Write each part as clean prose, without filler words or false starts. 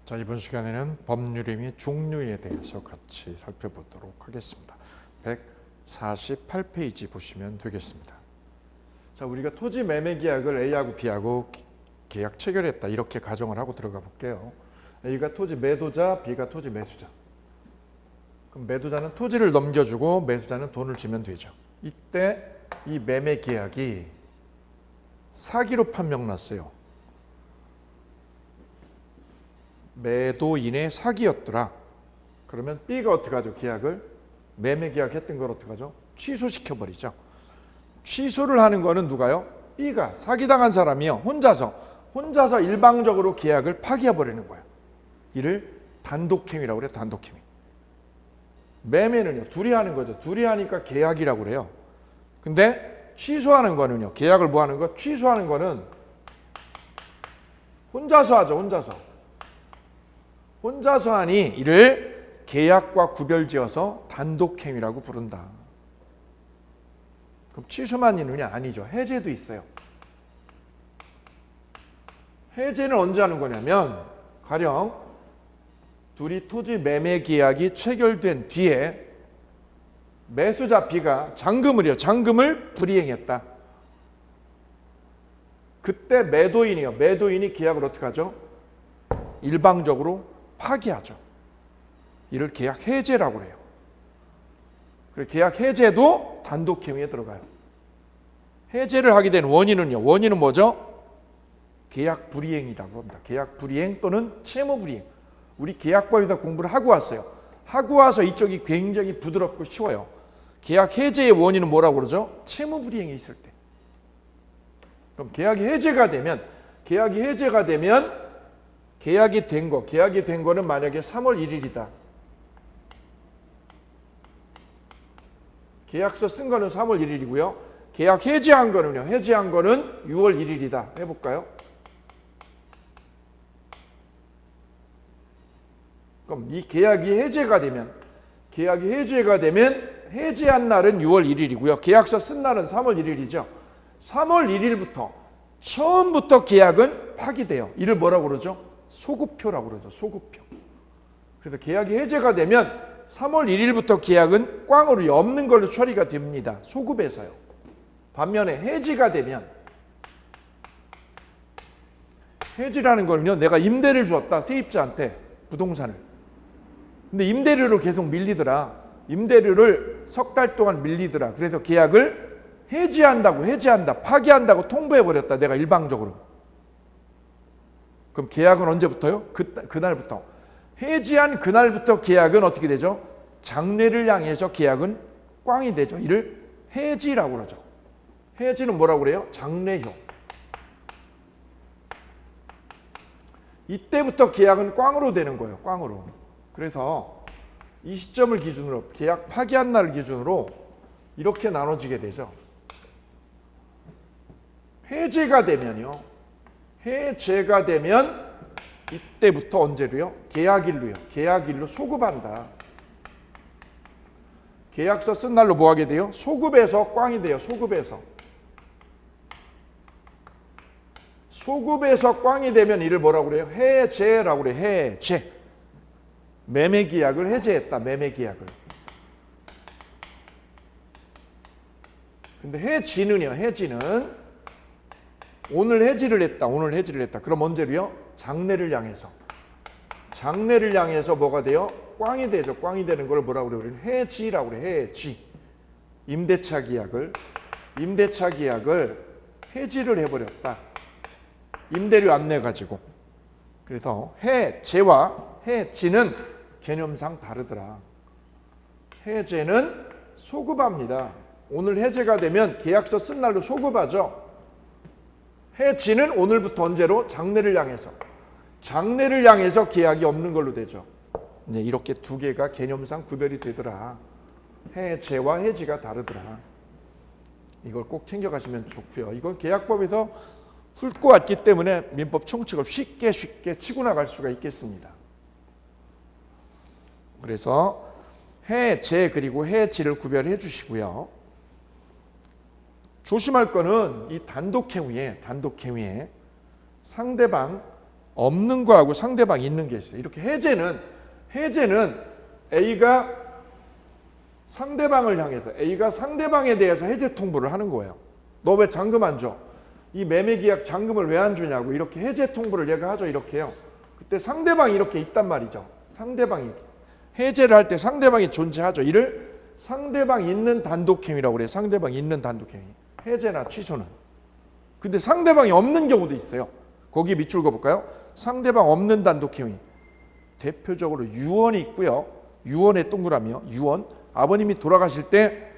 자, 이번 시간에는 법률의 및 종류에 대해서 같이 살펴보도록 하겠습니다. 148페이지 보시면 되겠습니다. 자, 우리가 토지 매매 계약을 A하고 B하고 계약 체결했다 이렇게 가정을 하고 들어가 볼게요. A가 토지 매도자, B가 토지 매수자. 그럼 매도자는 토지를 넘겨주고 매수자는 돈을 주면 되죠. 이때 이 매매 계약이 사기로 판명났어요. 매도인의 사기였더라. 그러면 B가 어떻게 하죠? 계약을 매매 계약했던 걸 어떻게 하죠? 취소시켜 버리죠. 취소를 하는 거는 누가요? B가 사기당한 사람이요. 혼자서 일방적으로 계약을 파기해 버리는 거예요. 이를 단독행위라고 그래요. 단독행위. 매매는요. 둘이 하는 거죠. 둘이 하니까 계약이라고 그래요. 근데 취소하는 거는요. 계약을 뭐 하는 거? 취소하는 거는 혼자서 하죠. 혼자서 하니 이를 계약과 구별지어서 단독행위라고 부른다. 그럼 취소만 있느냐? 아니죠. 해제도 있어요. 해제는 언제 하는 거냐면 가령 둘이 토지 매매 계약이 체결된 뒤에 매수자 B가 잔금을 불이행했다. 그때 매도인이 계약을 어떻게 하죠? 일방적으로 파기하죠. 이를 계약 해제라고 해요. 그리고 계약 해제도 단독행위에 들어가요. 해제를 하게 된 원인은 뭐죠? 계약 불이행이라고 합니다. 계약 불이행 또는 채무 불이행. 우리 계약법에서 공부를 하고 왔어요. 하고 와서 이쪽이 굉장히 부드럽고 쉬워요. 계약 해제의 원인은 뭐라고 그러죠? 채무 불이행이 있을 때. 그럼 계약이 해제가 되면 계약이 된 거는 만약에 3월 1일이다. 계약서 쓴 거는 3월 1일이고요. 계약 해제한 거는 6월 1일이다. 해볼까요? 그럼 이 계약이 해제가 되면 해제한 날은 6월 1일이고요. 계약서 쓴 날은 3월 1일이죠. 3월 1일부터 처음부터 계약은 파기돼요. 이를 뭐라고 그러죠? 소급표라고 그러죠. 소급표. 그래서 계약이 해제가 되면 3월 1일부터 계약은 꽝으로 없는 걸로 처리가 됩니다. 소급에서요. 반면에 해지가 되면 해지라는 거는요. 내가 임대를 주었다. 세입자한테 부동산을. 근데 임대료를 계속 밀리더라. 임대료를 석 달 동안 밀리더라. 그래서 계약을 파기한다고 통보해버렸다. 내가 일방적으로. 그럼 계약은 언제부터요? 그날부터. 해지한 그날부터 계약은 어떻게 되죠? 장래를 향해서 계약은 꽝이 되죠. 이를 해지라고 그러죠. 해지는 뭐라고 그래요? 장래효. 이때부터 계약은 꽝으로 되는 거예요. 꽝으로. 그래서 이 시점을 기준으로 계약 파기한 날을 기준으로 이렇게 나눠지게 되죠. 해제가 되면 이때부터 언제로요? 계약일로 소급한다. 계약서 쓴 날로 뭐 하게 돼요? 소급해서 꽝이 돼요. 소급해서 꽝이 되면 이를 뭐라고 그래요? 해제라고 그래요. 해제. 매매 계약을 해제했다. 매매 계약을. 근데 해지는 오늘 해지를 했다. 그럼 언제로요? 장래를 향해서 뭐가 돼요? 꽝이 되죠. 꽝이 되는 걸 뭐라고 그래요? 해지라고 그래요. 해지. 임대차 계약을 해지를 해버렸다. 임대료 안 내가지고. 그래서 해제와 해지는 개념상 다르더라. 해제는 소급합니다. 오늘 해제가 되면 계약서 쓴 날로 소급하죠. 해지는 오늘부터 언제로? 장래를 향해서 계약이 없는 걸로 되죠. 네, 이렇게 두 개가 개념상 구별이 되더라. 해제와 해지가 다르더라. 이걸 꼭 챙겨가시면 좋고요. 이건 계약법에서 훑고 왔기 때문에 민법 총칙을 쉽게 치고 나갈 수가 있겠습니다. 그래서 해제 그리고 해지를 구별해 주시고요. 조심할 거는 이 단독행위에 상대방 없는 거하고 상대방이 있는 게 있어요. 이렇게 해제는 A가 상대방을 향해서 A가 상대방에 대해서 해제 통보를 하는 거예요. 너 왜 잔금 안 줘? 이 매매계약 잔금을 왜 안 주냐고 이렇게 해제 통보를 얘가 하죠. 이렇게 해요. 그때 상대방이 이렇게 있단 말이죠. 상대방이 해제를 할 때 상대방이 존재하죠. 이를 상대방 있는 단독행위라고 그래요. 상대방 있는 단독행위. 해제나 취소는. 근데 상대방이 없는 경우도 있어요. 거기 밑줄 그어볼까요? 상대방 없는 단독행위. 대표적으로 유언이 있고요. 유언의 동그라미요. 유언. 아버님이 돌아가실 때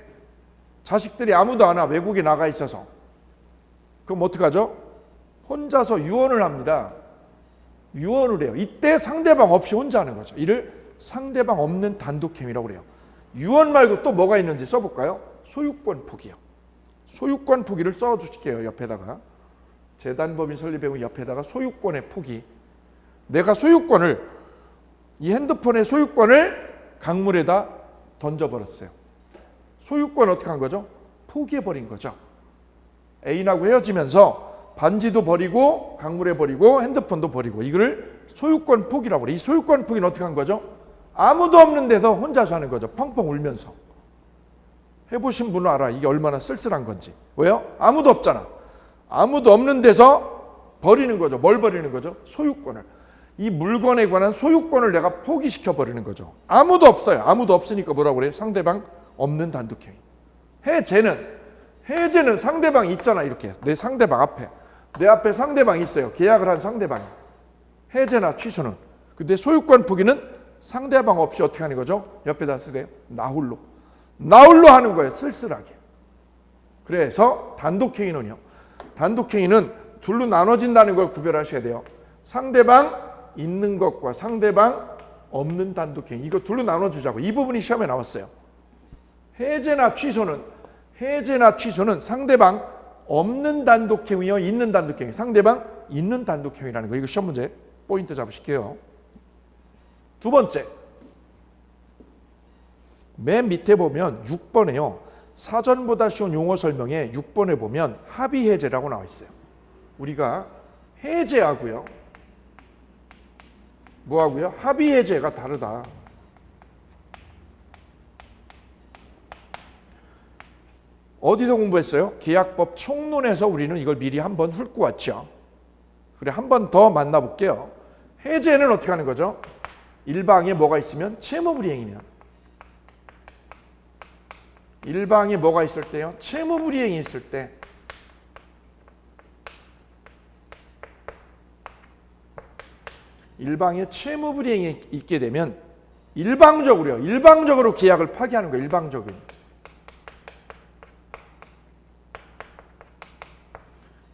자식들이 아무도 안 와. 외국에 나가 있어서. 그럼 어떡하죠? 혼자서 유언을 합니다. 유언을 해요. 이때 상대방 없이 혼자 하는 거죠. 이를 상대방 없는 단독행위라고 그래요. 유언 말고 또 뭐가 있는지 써볼까요? 소유권 포기요. 소유권 포기를 써주실게요. 옆에다가. 재단법인 설립배우 옆에다가 소유권의 포기. 내가 소유권을 이 핸드폰의 소유권을 강물에다 던져버렸어요. 소유권 어떻게 한 거죠? 포기해버린 거죠. 애인하고 헤어지면서 반지도 버리고 강물에 버리고 핸드폰도 버리고 이거를 소유권 포기라고 그래요. 이 소유권 포기는 어떻게 한 거죠? 아무도 없는 데서 혼자서 하는 거죠. 펑펑 울면서. 해보신 분은 알아. 이게 얼마나 쓸쓸한 건지. 왜요? 아무도 없잖아. 아무도 없는 데서 버리는 거죠. 뭘 버리는 거죠? 소유권을. 이 물건에 관한 소유권을 내가 포기시켜 버리는 거죠. 아무도 없어요. 아무도 없으니까 뭐라고 그래요? 상대방 없는 단독행위. 해제는 상대방이 있잖아. 이렇게 내 상대방 앞에. 내 앞에 상대방이 있어요. 계약을 한 상대방이. 해제나 취소는. 근데 소유권 포기는 상대방 없이 어떻게 하는 거죠? 옆에다 쓰세요. 나홀로 하는 거예요. 쓸쓸하게. 그래서 단독행위는요. 단독행위는 둘로 나눠진다는 걸 구별하셔야 돼요. 상대방 있는 것과 상대방 없는 단독행위. 이거 둘로 나눠주자고. 이 부분이 시험에 나왔어요. 해제나 취소는 상대방 없는 단독행위와 있는 단독행위. 상대방 있는 단독행위라는 거. 이거 시험 문제 포인트 잡으실게요. 두 번째. 맨 밑에 보면 6번에요. 사전보다 쉬운 용어 설명에 6번에 보면 합의해제라고 나와 있어요. 우리가 해제하고요. 뭐하고요? 합의해제가 다르다. 어디서 공부했어요? 계약법 총론에서 우리는 이걸 미리 한번 훑고 왔죠. 그래, 한 번 더 만나볼게요. 해제는 어떻게 하는 거죠? 일방에 뭐가 있으면 채무불이행이면. 일방에 뭐가 있을 때요? 채무불이행이 있을 때. 일방에 채무불이행이 있게 되면 일방적으로 계약을 파기하는 거예요.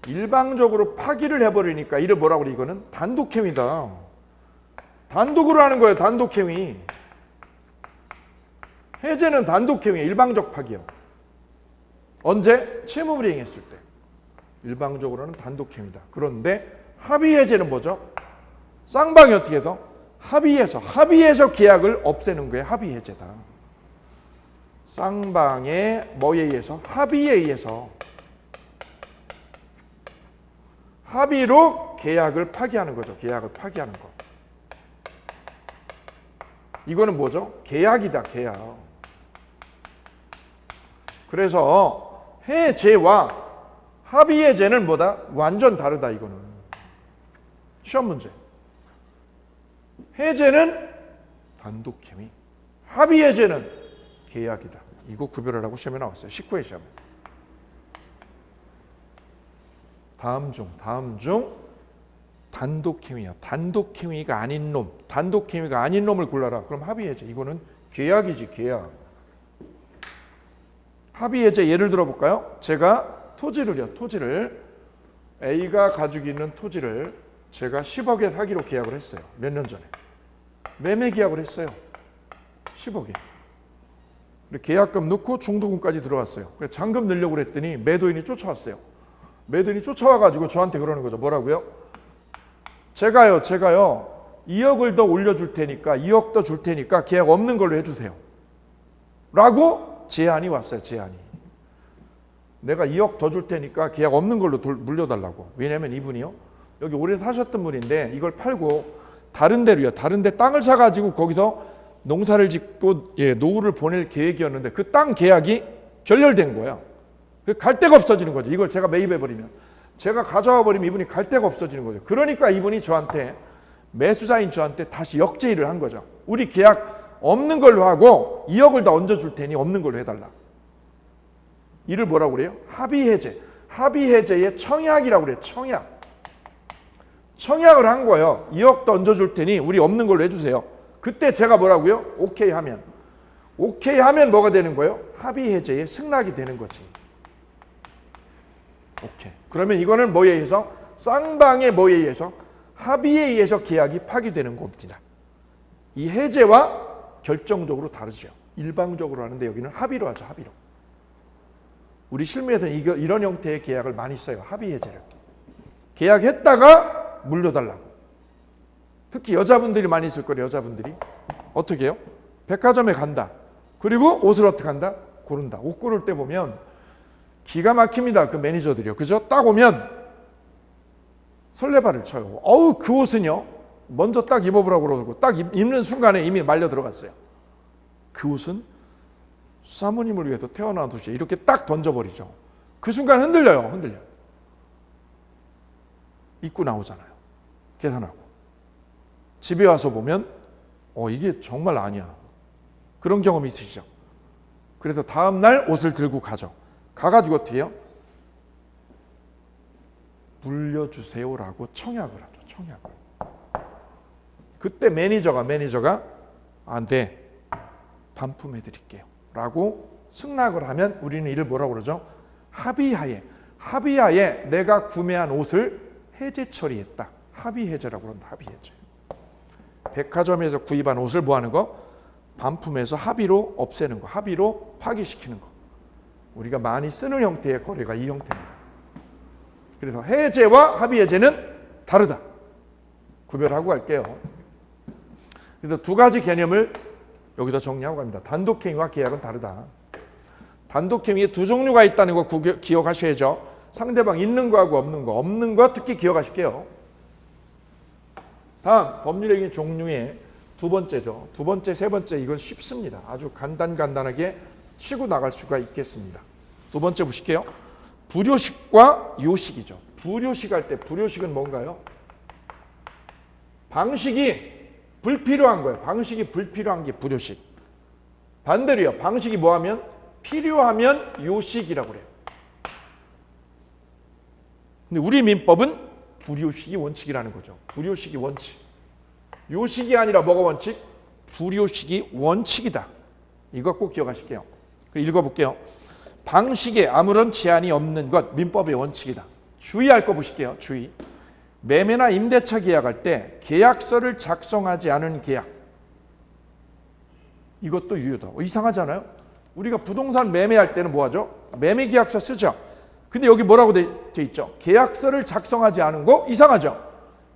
일방적으로 파기를 해버리니까 이를 뭐라고 그래? 이거는 단독행위다. 단독으로 하는 거예요. 단독행위. 해제는 단독행위, 일방적 파기요. 언제? 채무불이행했을 때. 일방적으로는 단독행위다. 그런데 합의해제는 뭐죠? 쌍방이 어떻게 해서? 합의해서 계약을 없애는 거예요. 합의해제다. 쌍방의 뭐에 의해서? 합의에 의해서. 합의로 계약을 파기하는 거죠. 계약을 파기하는 거. 이거는 뭐죠? 계약이다. 계약. 그래서 해제와 합의해제는 뭐다? 완전 다르다. 이거는. 시험 문제. 해제는 단독행위. 합의해제는 계약이다. 이거 구별을 하고 시험에 나왔어요. 19회 시험에. 다음 중 단독행위야. 단독행위가 아닌 놈을 골라라. 그럼 합의해제. 이거는 계약이지. 계약. 합의해제 예를 들어볼까요? 제가 토지를 A가 가지고 있는 토지를 제가 10억에 사기로 계약을 했어요. 몇 년 전에. 매매 계약을 했어요. 10억에. 계약금 넣고 중도금까지 들어왔어요. 그래서 잔금 넣으려고 그랬더니 매도인이 쫓아왔어요. 매도인이 쫓아와가지고 저한테 그러는 거죠. 뭐라고요? 제가요 2억을 더 올려줄 테니까 2억 더 줄 테니까 계약 없는 걸로 해주세요. 라고 제안이 왔어요. 제안이. 내가 2억 더 줄 테니까 계약 없는 걸로 물려달라고. 왜냐하면 이분이요. 여기 오래 사셨던 분인데 이걸 팔고 다른 데로요. 다른 데 땅을 사가지고 거기서 농사를 짓고 노후를 보낼 계획이었는데 그 땅 계약이 결렬된 거예요. 갈 데가 없어지는 거죠. 이걸 제가 매입해버리면. 제가 가져와 버리면 이분이 갈 데가 없어지는 거죠. 그러니까 이분이 저한테, 매수자인 저한테 다시 역제의를 한 거죠. 우리 계약 없는 걸로 하고 2억을 다 얹어줄 테니 없는 걸로 해달라. 이를 뭐라고 그래요? 합의해제. 합의해제의 청약이라고 그래요. 청약을 한 거예요. 2억 더 얹어줄 테니 우리 없는 걸로 해주세요. 그때 제가 뭐라고요? 오케이 하면 뭐가 되는 거예요? 합의해제의 승낙이 되는 거지. 오케이. 그러면 이거는 뭐에 의해서? 쌍방의 뭐에 의해서? 합의에 의해서 계약이 파기되는 겁니다. 이 해제와 결정적으로 다르죠. 일방적으로 하는데 여기는 합의로 하죠. 합의로. 우리 실무에서는 이런 형태의 계약을 많이 써요. 합의해제를. 계약했다가 물려달라고. 특히 여자분들이 많이 있을 거예요. 여자분들이. 어떻게 해요? 백화점에 간다. 그리고 옷을 어떻게 한다? 고른다. 옷 고를 때 보면 기가 막힙니다. 그 매니저들이요. 그죠? 딱 오면 설레발을 쳐요. 어우, 그 옷은요. 먼저 딱 입어보라고 그러고 딱 입는 순간에 이미 말려 들어갔어요. 그 옷은 사모님을 위해서 태어난 옷이에요. 이렇게 딱 던져버리죠. 그 순간 흔들려요. 입고 나오잖아요. 계산하고. 집에 와서 보면 이게 정말 아니야. 그런 경험 있으시죠? 그래서 다음날 옷을 들고 가죠. 가가지고 어떻게 해요? 물려주세요라고 청약을 하죠. 청약을. 그때 매니저가 안 돼. 반품해드릴게요. 라고 승낙을 하면 우리는 이를 뭐라고 그러죠? 합의하에 내가 구매한 옷을 해제 처리했다. 합의해제라고 그런다. 합의해제. 백화점에서 구입한 옷을 뭐 하는 거? 반품해서 합의로 없애는 거. 합의로 파기시키는 거. 우리가 많이 쓰는 형태의 거래가 이 형태입니다. 그래서 해제와 합의해제는 다르다. 구별하고 갈게요. 그래서 두 가지 개념을 여기다 정리하고 갑니다. 단독행위와 계약은 다르다. 단독행위에 두 종류가 있다는 거 기억하셔야죠. 상대방 있는 거하고 없는 거 특히 기억하실게요. 다음 법률행위 종류의 두 번째죠. 두 번째, 세 번째 이건 쉽습니다. 아주 간단하게 치고 나갈 수가 있겠습니다. 두 번째 보실게요. 불효식과 요식이죠. 불효식 할 때 불효식은 뭔가요? 방식이 불필요한 거예요. 방식이 불필요한 게 불효식. 반대로요. 방식이 뭐하면? 필요하면 요식이라고 그래요. 근데 우리 민법은 불효식이 원칙이라는 거죠. 불효식이 원칙. 요식이 아니라 뭐가 원칙? 불효식이 원칙이다. 이거 꼭 기억하실게요. 읽어볼게요. 방식에 아무런 제한이 없는 것, 민법의 원칙이다. 주의할 거 보실게요. 주의. 매매나 임대차 계약할 때 계약서를 작성하지 않은 계약. 이것도 유효다. 이상하잖아요? 우리가 부동산 매매할 때는 뭐 하죠? 매매 계약서 쓰죠. 근데 여기 뭐라고 돼 있죠? 계약서를 작성하지 않은 거 이상하죠?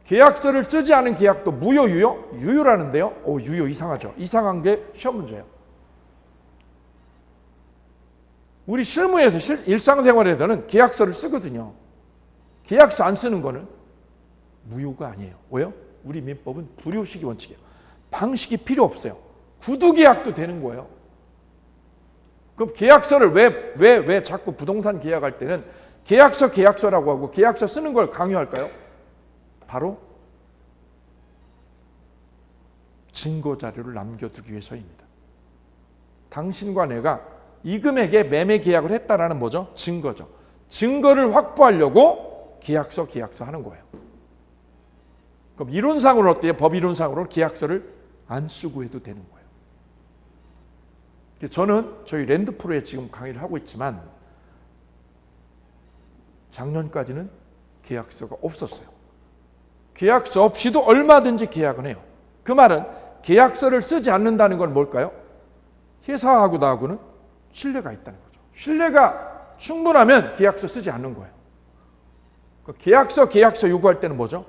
계약서를 쓰지 않은 계약도 무효, 유효? 유효라는데요. 유효 이상하죠? 이상한 게 시험 문제예요. 우리 실무에서 일상생활에서는 계약서를 쓰거든요. 계약서 안 쓰는 거는 무효가 아니에요. 왜요? 우리 민법은 불효식이 원칙이에요. 방식이 필요 없어요. 구두계약도 되는 거예요. 그럼 계약서를 왜 자꾸 부동산 계약할 때는 계약서라고 하고 계약서 쓰는 걸 강요할까요? 바로 증거 자료를 남겨두기 위해서입니다. 당신과 내가 이 금액에 매매 계약을 했다라는 뭐죠? 증거죠. 증거를 확보하려고 계약서 하는 거예요. 그럼 이론상으로 어때요? 법 이론상으로 계약서를 안 쓰고 해도 되는 거예요. 저는 저희 랜드프로에 지금 강의를 하고 있지만 작년까지는 계약서가 없었어요. 계약서 없이도 얼마든지 계약은 해요. 그 말은 계약서를 쓰지 않는다는 건 뭘까요? 회사하고 나하고는 신뢰가 있다는 거죠. 신뢰가 충분하면 계약서 쓰지 않는 거예요. 계약서 요구할 때는 뭐죠?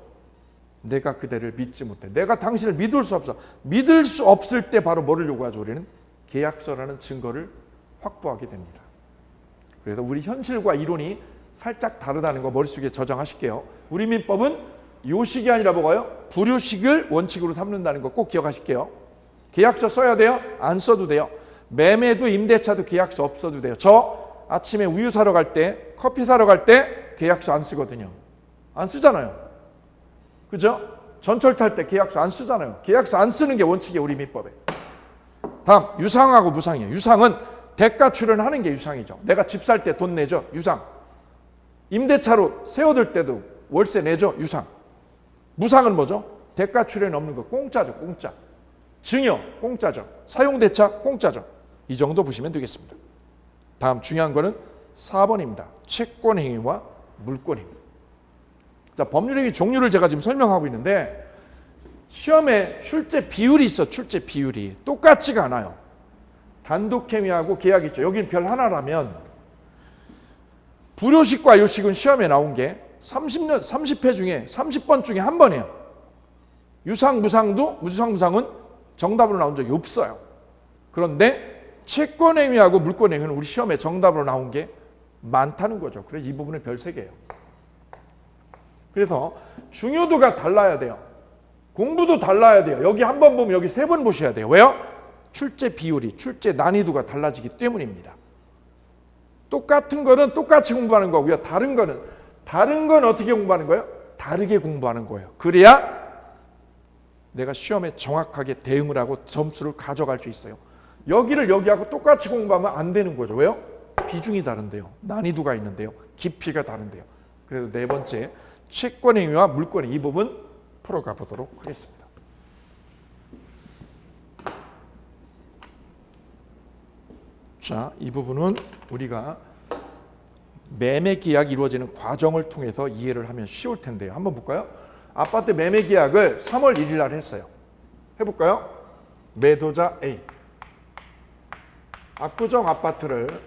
내가 그대를 믿지 못해. 내가 당신을 믿을 수 없어. 믿을 수 없을 때 바로 뭐를 요구하죠? 우리는 계약서라는 증거를 확보하게 됩니다. 그래서 우리 현실과 이론이 살짝 다르다는 거 머릿속에 저장하실게요. 우리 민법은 요식이 아니라 뭐가요? 불요식을 원칙으로 삼는다는 거 꼭 기억하실게요. 계약서 써야 돼요? 안 써도 돼요. 매매도 임대차도 계약서 없어도 돼요. 저 아침에 우유 사러 갈 때, 커피 사러 갈 때 계약서 안 쓰거든요. 안 쓰잖아요. 그죠? 전철 탈 때 계약서 안 쓰잖아요. 계약서 안 쓰는 게 원칙이에요, 우리 민법에. 다음, 유상하고 무상이에요. 유상은 대가 출연하는 게 유상이죠. 내가 집 살 때 돈 내죠, 유상. 임대차로 세워둘 때도 월세 내죠, 유상. 무상은 뭐죠? 대가 출연 없는 거, 공짜죠, 공짜. 증여, 공짜죠. 사용대차, 공짜죠. 이 정도 보시면 되겠습니다. 다음 중요한 거는 4번입니다. 채권행위와 물권행위. 자, 법률행위 종류를 제가 지금 설명하고 있는데 시험에 출제 비율이 있어. 출제 비율이 똑같지가 않아요. 단독행위하고 계약 있죠. 여긴 별 하나라면 불요식과 요식은 시험에 나온 게 30회 중에 30번 중에 한 번이에요. 유상, 무상도 무상, 무상은 정답으로 나온 적이 없어요. 그런데 채권행위하고 물권행위는 우리 시험에 정답으로 나온 게 많다는 거죠. 그래서 이 부분은 별 3개예요. 그래서 중요도가 달라야 돼요. 공부도 달라야 돼요. 여기 한 번 보면 여기 3번 보셔야 돼요. 왜요? 출제 비율이, 출제 난이도가 달라지기 때문입니다. 똑같은 거는 똑같이 공부하는 거고요. 다른 건 어떻게 공부하는 거예요? 다르게 공부하는 거예요. 그래야 내가 시험에 정확하게 대응을 하고 점수를 가져갈 수 있어요. 여기를 여기하고 똑같이 공부하면 안 되는 거죠. 왜요? 비중이 다른데요. 난이도가 있는데요. 깊이가 다른데요. 그래서 4번째, 채권행위와 물권행위 이 부분 풀어가 보도록 하겠습니다. 자, 이 부분은 우리가 매매 계약이 이루어지는 과정을 통해서 이해를 하면 쉬울 텐데요. 한번 볼까요? 아파트 매매 계약을 3월 1일 날 했어요. 해볼까요? 매도자 A. 압구정 아파트를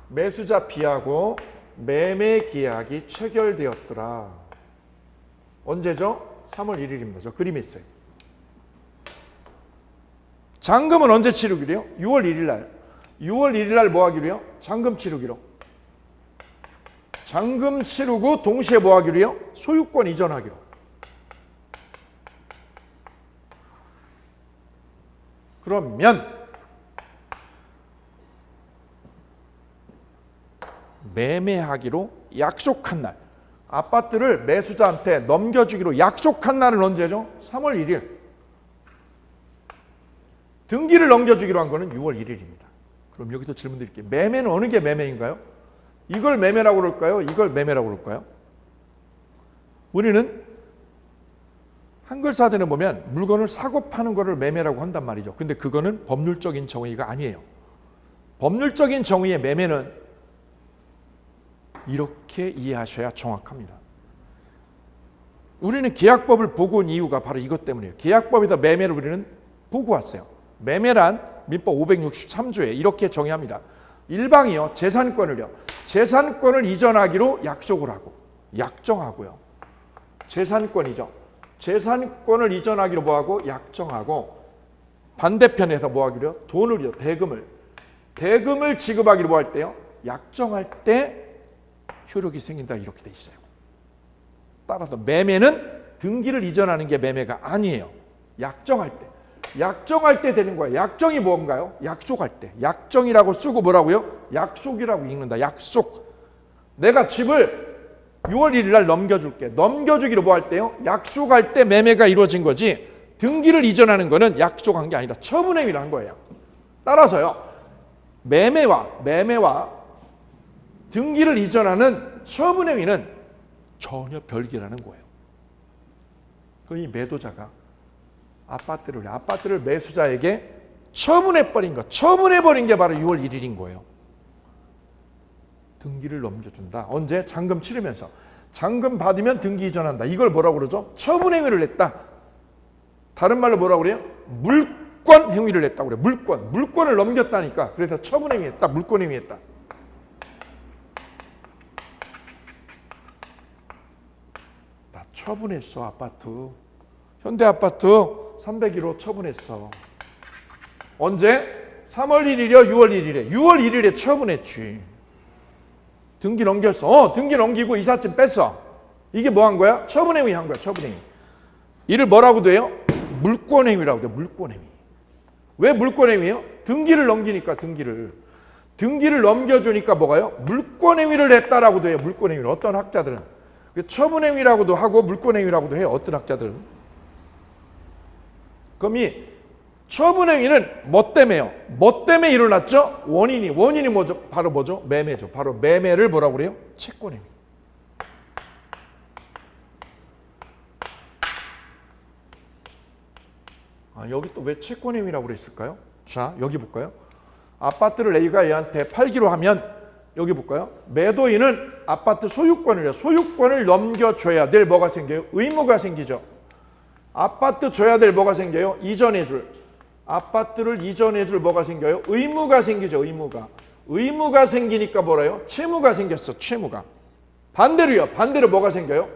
매수자 B하고 매매 계약이 체결되었더라. 언제죠? 3월 1일입니다. 저 그림에 있어요. 잔금은 언제 치르기로요? 6월 1일 날. 6월 1일 날 뭐 하기로요? 잔금 치르기로. 잔금 치르고 동시에 뭐 하기로요? 소유권 이전하기로. 그러면 매매하기로 약속한 날, 아파트를 매수자한테 넘겨주기로 약속한 날은 언제죠? 3월 1일. 등기를 넘겨주기로 한 거는 6월 1일입니다. 그럼 여기서 질문 드릴게요. 매매는 어느 게 매매인가요? 이걸 매매라고 그럴까요? 이걸 매매라고 그럴까요? 우리는 한글 사전에 보면 물건을 사고 파는 거를 매매라고 한단 말이죠. 근데 그거는 법률적인 정의가 아니에요. 법률적인 정의의 매매는 이렇게 이해하셔야 정확합니다. 우리는 계약법을 보고 온 이유가 바로 이것 때문이에요. 계약법에서 매매를 우리는 보고 왔어요. 매매란 민법 563조에 이렇게 정의합니다. 일방이요, 재산권을 이전하기로 약속을 하고, 약정하고요. 재산권이죠. 재산권을 이전하기로 뭐하고? 약정하고, 반대편에서 뭐하기로요? 돈을요, 대금을 지급하기로 뭐 할 때요? 약정할 때 효력이 생긴다, 이렇게 돼 있어요. 따라서 매매는 등기를 이전하는 게 매매가 아니에요. 약정할 때 되는 거예요. 약정이 뭔가요? 약속할 때. 약정이라고 쓰고 뭐라고요? 약속이라고 읽는다. 약속. 내가 집을 6월 1일 날 넘겨줄게. 넘겨주기로 뭐 할 때요? 약속할 때 매매가 이루어진 거지. 등기를 이전하는 거는 약속한 게 아니라 처분행위를 한 거예요. 따라서요, 매매와 등기를 이전하는 처분행위는 전혀 별개라는 거예요. 이 매도자가 아파트를 매수자에게 처분해버린 게 바로 6월 1일인 거예요. 등기를 넘겨준다. 언제? 잔금 치르면서. 잔금 받으면 등기 이전한다. 이걸 뭐라고 그러죠? 처분행위를 했다. 다른 말로 뭐라고 그래요? 물권 행위를 했다고 그래요. 물권을 넘겼다니까. 그래서 처분행위 했다. 물권행위 했다. 나 처분했어, 아파트. 현대아파트 301호 처분했어. 언제? 3월 1일이요? 6월 1일에? 6월 1일에 처분했지. 등기 넘겼어. 등기 넘기고 이삿짐 뺐어. 이게 뭐 한 거야? 처분행위 한 거야. 처분행위. 이를 뭐라고도 해요? 물권행위라고 해요. 물권행위. 왜 물권행위예요? 등기를 넘기니까 등기를 넘겨주니까 뭐가요? 물권행위를 했다라고도 해요. 물권행위를. 어떤 학자들은 처분행위라고도 하고 물권행위라고도 해요. 어떤 학자들은. 그럼 이 처분행위는 뭐 때문에요? 뭐 때문에 일어났죠? 원인이 뭐죠? 바로 뭐죠? 매매죠. 바로 매매를 뭐라고 그래요? 채권행위. 여기 또 왜 채권행위라고 그랬을까요? 자, 여기 볼까요? 아파트를 A가 얘한테 팔기로 하면 여기 볼까요? 매도인은 아파트 소유권을 넘겨줘야 될 뭐가 생겨요? 의무가 생기죠. 아파트 줘야 될 뭐가 생겨요? 이전해줄. 아파트를 이전해줄 뭐가 생겨요? 의무가 생기죠. 의무가 생기니까 뭐래요? 채무가 생겼어. 채무가. 반대로 뭐가 생겨요?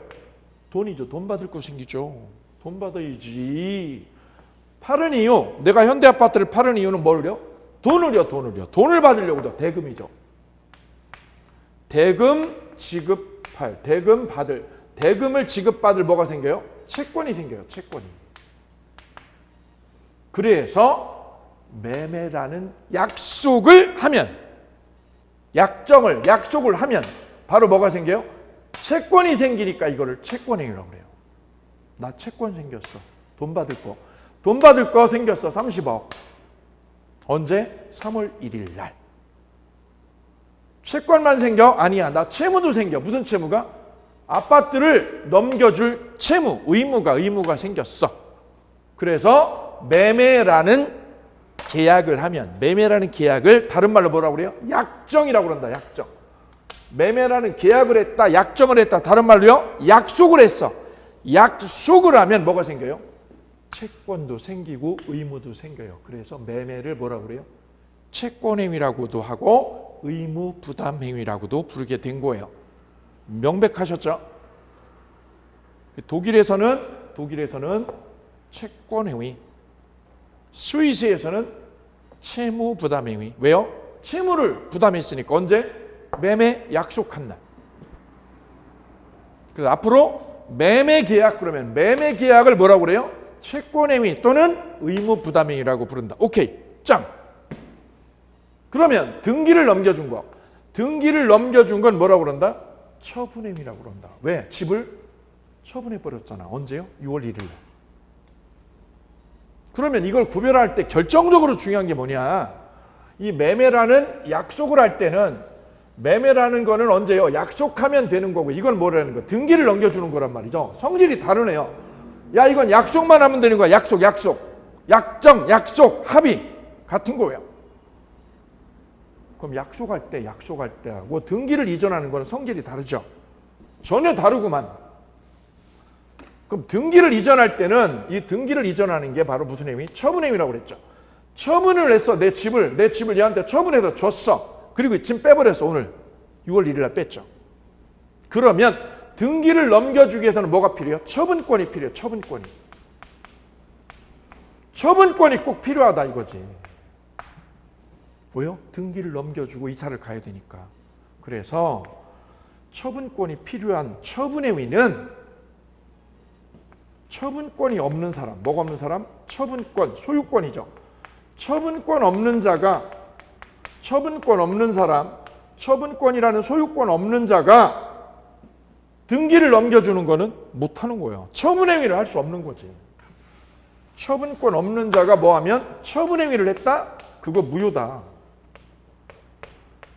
돈이죠. 돈 받을 거 생기죠. 돈 받아야지. 파는 이유, 내가 현대아파트를 파는 이유는 뭘요? 돈을요. 돈을 받으려고. 대금이죠. 대금 지급할, 대금 받을, 대금을 지급받을 뭐가 생겨요? 채권이 생겨요. 채권이. 그래서 매매라는 약속을 하면, 약속을 하면 바로 뭐가 생겨요? 채권이 생기니까 이거를 채권행위라고 그래요. 나 채권 생겼어. 돈 받을 거 생겼어. 30억. 언제? 3월 1일 날. 채권만 생겨? 아니야. 나 채무도 생겨. 무슨 채무가? 아파트를 넘겨줄 채무, 의무가 생겼어. 그래서 매매라는 계약을 하면, 매매라는 계약을 다른 말로 뭐라고 그래요? 약정이라고 그런다. 약정. 매매라는 계약을 했다, 약정을 했다. 다른 말로요? 약속을 했어. 약속을 하면 뭐가 생겨요? 채권도 생기고 의무도 생겨요. 그래서 매매를 뭐라고 그래요? 채권행위라고도 하고 의무부담행위라고도 부르게 된 거예요. 명백하셨죠? 독일에서는 채권행위, 스위스에서는 채무부담행위. 왜요? 채무를 부담했으니까. 언제? 매매 약속한 날. 그래서 앞으로 매매 계약, 그러면 매매 계약을 뭐라고 그래요? 채권행위 또는 의무부담행위라고 부른다. 오케이, 짱. 그러면 등기를 넘겨준 건 뭐라고 그런다? 처분행위라고 그런다. 왜? 집을 처분해버렸잖아. 언제요? 6월 1일. 그러면 이걸 구별할 때 결정적으로 중요한 게 뭐냐? 이 매매라는 약속을 할 때는, 매매라는 거는 언제요? 약속하면 되는 거고, 이건 뭐라는 거? 등기를 넘겨주는 거란 말이죠. 성질이 다르네요. 야, 이건 약속만 하면 되는 거야. 약속. 약정, 합의. 같은 거예요. 그럼 약속할 때하고 등기를 이전하는 거는 성질이 다르죠. 전혀 다르구만. 그럼 등기를 이전할 때는 이 등기를 이전하는 게 바로 무슨 행위? 처분행위라고 그랬죠. 처분을 했어. 내 집을 얘한테 처분해서 줬어. 그리고 짐 빼버렸어. 오늘 6월 1일 날 뺐죠. 그러면 등기를 넘겨주기 위해서는 뭐가 필요해요? 처분권이 필요해요. 처분권이 꼭 필요하다 이거지. 왜요? 등기를 넘겨주고 이사를 가야 되니까. 그래서 처분권이 필요한 처분행위는 처분권이 없는 사람, 뭐가 없는 사람? 처분권, 소유권이죠. 처분권 없는 사람, 처분권이라는 소유권 없는 자가 등기를 넘겨주는 거는 못하는 거예요. 처분행위를 할 수 없는 거지. 처분권 없는 자가 뭐하면 처분행위를 했다? 그거 무효다.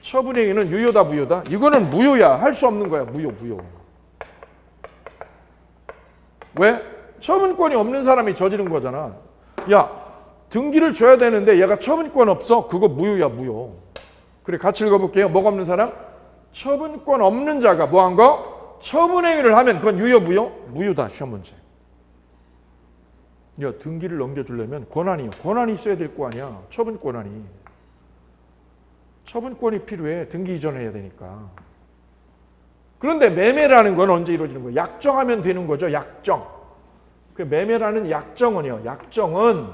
처분행위는 유효다, 무효다? 이거는 무효야. 할 수 없는 거야. 무효. 왜? 처분권이 없는 사람이 저지른 거잖아. 야, 등기를 줘야 되는데 얘가 처분권 없어? 그거 무효야, 무효. 그래, 같이 읽어볼게요. 뭐가 없는 사람? 처분권 없는 자가 뭐한 거? 처분행위를 하면 그건 유효, 무효? 무효다. 시험 문제. 야, 등기를 넘겨주려면 권한이 있어야 될 거 아니야. 처분권이 필요해. 등기 이전해야 되니까. 그런데 매매라는 건 언제 이루어지는 거예요? 약정하면 되는 거죠. 약정. 그 매매라는 약정은요. 약정만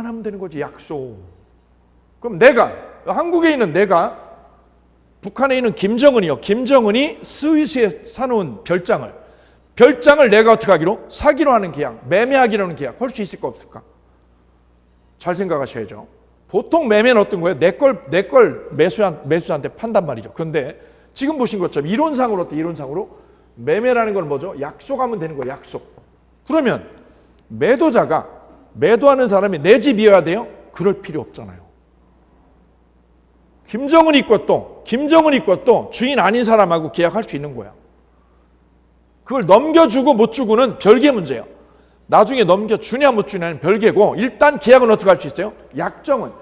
하면 되는 거지. 약속. 그럼 한국에 있는 내가 북한에 있는 김정은이요. 김정은이 스위스에 사놓은 별장을 내가 어떻게 하기로? 사기로 하는 계약, 매매하기로 하는 계약 할 수 있을까 없을까? 잘 생각하셔야죠. 보통 매매는 어떤 거예요? 내 걸 매수한테 판단 말이죠. 그런데 지금 보신 것처럼 이론상으로 어때? 이론상으로 매매라는 건 뭐죠? 약속하면 되는 거예요. 약속. 그러면 매도자가 매도하는 사람이 내 집이어야 돼요? 그럴 필요 없잖아요. 김정은이 것도 주인 아닌 사람하고 계약할 수 있는 거야. 그걸 넘겨주고 못 주고는 별개 문제예요. 나중에 넘겨주냐 못 주냐는 별개고 일단 계약은 어떻게 할 수 있어요? 약정은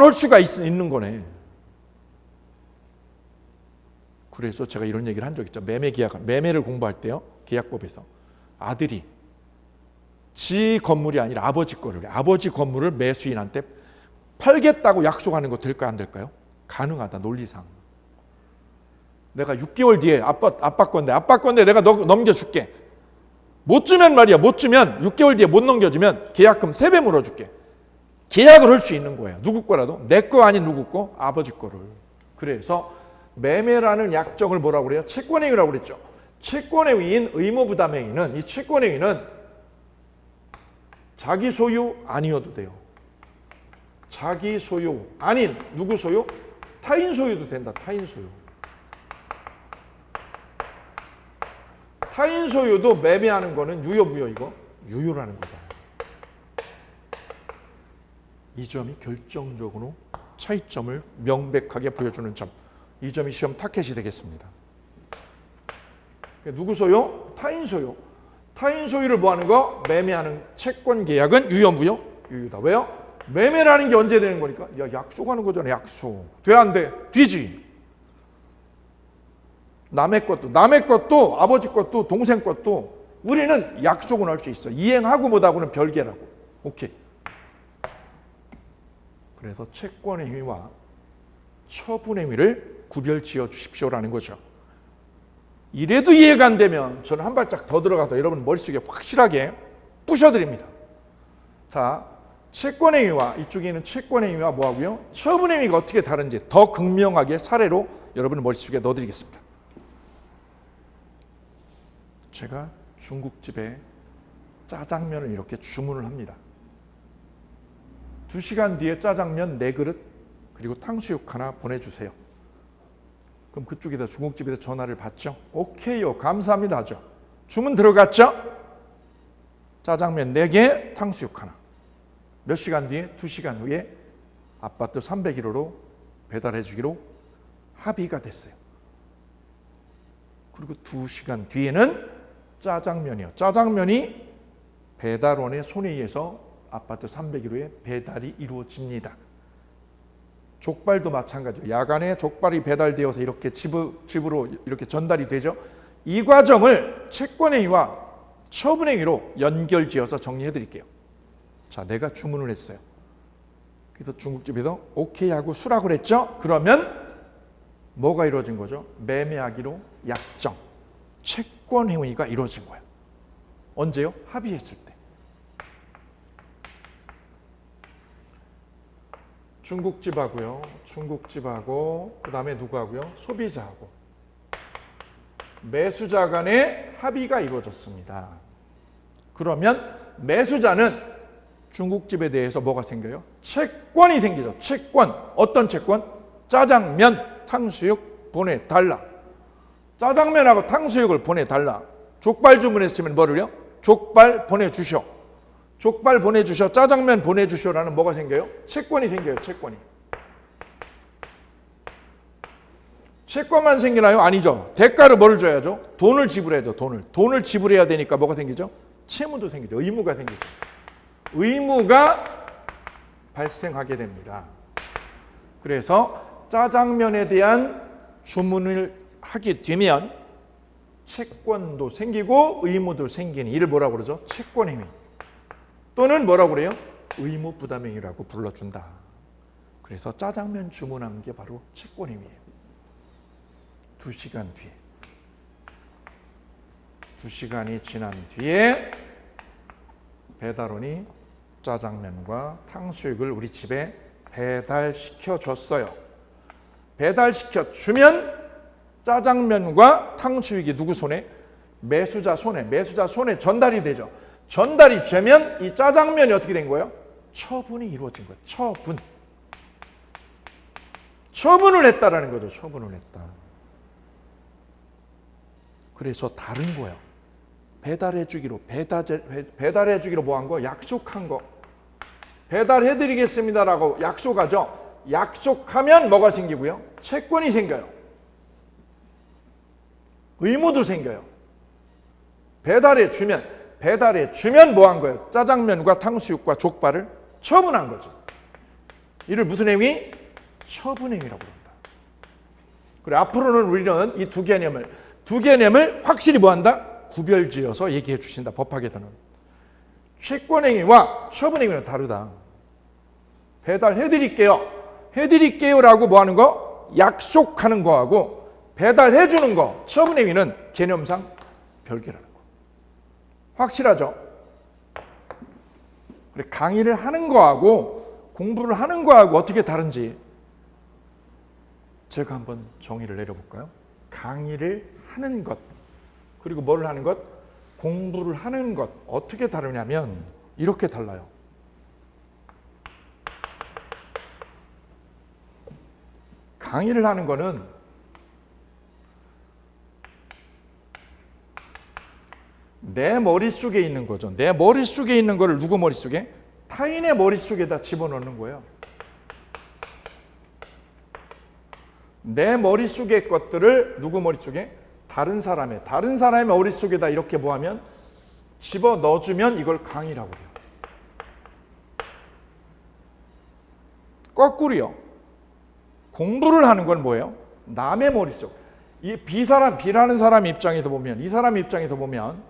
할 수가 있는 거네. 그래서 제가 이런 얘기를 한 적 있죠. 매매를 공부할 때요. 계약법에서 아들이 지 건물이 아니라 아버지 건물을 매수인한테 팔겠다고 약속하는 거 될까요? 안 될까요? 가능하다. 논리상. 내가 6개월 뒤에 아빠 건데 내가 넘겨줄게. 못 주면 6개월 뒤에 못 넘겨주면 계약금 3배 물어줄게. 계약을 할 수 있는 거예요. 누구 거라도. 내 거 아닌 누구 거? 아버지 거를. 그래서 매매라는 약정을 뭐라고 그래요? 채권행위라고 그랬죠. 채권행위인 의무부담행위는 이 채권행위는 자기 소유 아니어도 돼요. 자기 소유 아닌 누구 소유? 타인 소유도 된다. 타인 소유. 타인 소유도 매매하는 거는 유효 이거? 유효라는 거다. 이 점이 결정적으로 차이점을 명백하게 보여주는 점. 이 점이 시험 타켓이 되겠습니다. 누구 소유? 타인 소유. 타인 소유를 뭐 하는 거? 매매하는 채권 계약은 유효 무효? 유효다. 왜요? 매매라는 게 언제 되는 거니까? 야, 약속하는 거잖아. 약속. 돼 안 돼? 되지. 남의 것도 아버지 것도 동생 것도 우리는 약속은 할 수 있어. 이행하고 못하고는 별개라고. 오케이. 그래서 채권행위와 처분행위를 구별 지어 주십시오라는 거죠. 이래도 이해가 안 되면 저는 한 발짝 더 들어가서 여러분 머릿속에 확실하게 부셔드립니다. 자, 채권행위와 이쪽에 있는 채권행위와 뭐하고요? 처분행위가 어떻게 다른지 더 극명하게 사례로 여러분 머릿속에 넣어드리겠습니다. 제가 중국집에 짜장면을 이렇게 주문을 합니다. 2시간 뒤에 짜장면 4그릇 그리고 탕수육 하나 보내주세요. 그럼 그쪽에서 중국집에서 전화를 받죠. 오케이요. 감사합니다 하죠. 주문 들어갔죠? 짜장면 4개, 탕수육 하나. 몇 시간 뒤에? 2시간 후에 아파트 301호로 배달해 주기로 합의가 됐어요. 그리고 2시간 뒤에는 짜장면이요. 짜장면이 배달원의 손에 의해서 아파트 301호에 배달이 이루어집니다. 족발도 마찬가지예요. 야간에 족발이 배달되어서 이렇게 집으로 이렇게 전달이 되죠. 이 과정을 채권행위와 처분행위로 연결지어서 정리해 드릴게요. 자, 내가 주문을 했어요. 그래서 중국집에서 오케이 하고 수락을 했죠. 그러면 뭐가 이루어진 거죠? 매매하기로 약정, 채권행위가 이루어진 거예요. 언제요? 합의했을 때. 중국집하고 그 다음에 누구하고요? 소비자하고 매수자 간의 합의가 이루어졌습니다. 그러면 매수자는 중국집에 대해서 뭐가 생겨요? 채권이 생기죠. 채권. 어떤 채권? 짜장면, 탕수육 보내달라. 짜장면하고 탕수육을 보내달라. 족발 주문했으면 뭐를요? 족발 보내주셔. 족발 보내주셔, 짜장면 보내주셔라는 뭐가 생겨요? 채권이 생겨요. 채권만 생기나요? 아니죠. 대가로 뭐를 줘야죠? 돈을 지불해야죠. 돈을 지불해야 되니까 뭐가 생기죠? 채무도 생기죠. 의무가 생기죠. 의무가 발생하게 됩니다. 그래서 짜장면에 대한 주문을 하게 되면 채권도 생기고 의무도 생기는 이를 뭐라고 그러죠? 채권행위. 또는 뭐라고 그래요? 의무부담행위라고 불러준다. 그래서 짜장면 주문한 게 바로 채권행위예요. 2시간 뒤에. 2시간이 지난 뒤에 배달원이 짜장면과 탕수육을 우리 집에 배달시켜 줬어요. 배달시켜 주면 짜장면과 탕수육이 누구 손에? 매수자 손에 전달이 되죠. 전달이 되면 이 짜장면이 어떻게 된 거예요? 처분이 이루어진 거예요. 처분을 했다라는 거죠. 처분을 했다. 그래서 다른 거예요. 배달해 주기로 뭐 한 거? 약속한 거. 배달해 드리겠습니다라고 약속하죠. 약속하면 뭐가 생기고요? 채권이 생겨요. 의무도 생겨요. 배달해 주면 뭐 한 거예요? 짜장면과 탕수육과 족발을 처분한 거죠. 이를 무슨 행위? 처분행위라고 합니다. 그래, 앞으로는 우리는 이 두 개념을 확실히 뭐한다? 구별지어서 얘기해 주신다. 법학에서는 채권행위와 처분행위는 다르다. 해드릴게요라고 뭐 하는 거? 약속하는 거하고 배달해 주는 거, 처분행위는 개념상 별개라는 거. 확실하죠? 그래, 강의를 하는 거하고 공부를 하는 거하고 어떻게 다른지 제가 한번 정의를 내려볼까요? 강의를 하는 것, 그리고 뭐를 하는 것? 공부를 하는 것. 어떻게 다르냐면 이렇게 달라요. 강의를 하는 거는 내 머릿속에 있는 거죠. 내 머릿속에 있는 거를 누구 머릿속에? 타인의 머릿속에다 집어넣는 거예요. 내 머릿속의 것들을 누구 머릿속에? 다른 사람의 머릿속에다 이렇게 뭐하면 집어넣어주면 이걸 강의라고 해요. 거꾸로요. 공부를 하는 건 뭐예요? 남의 머릿속. 이 B라는 사람 입장에서 보면, 이 사람 입장에서 보면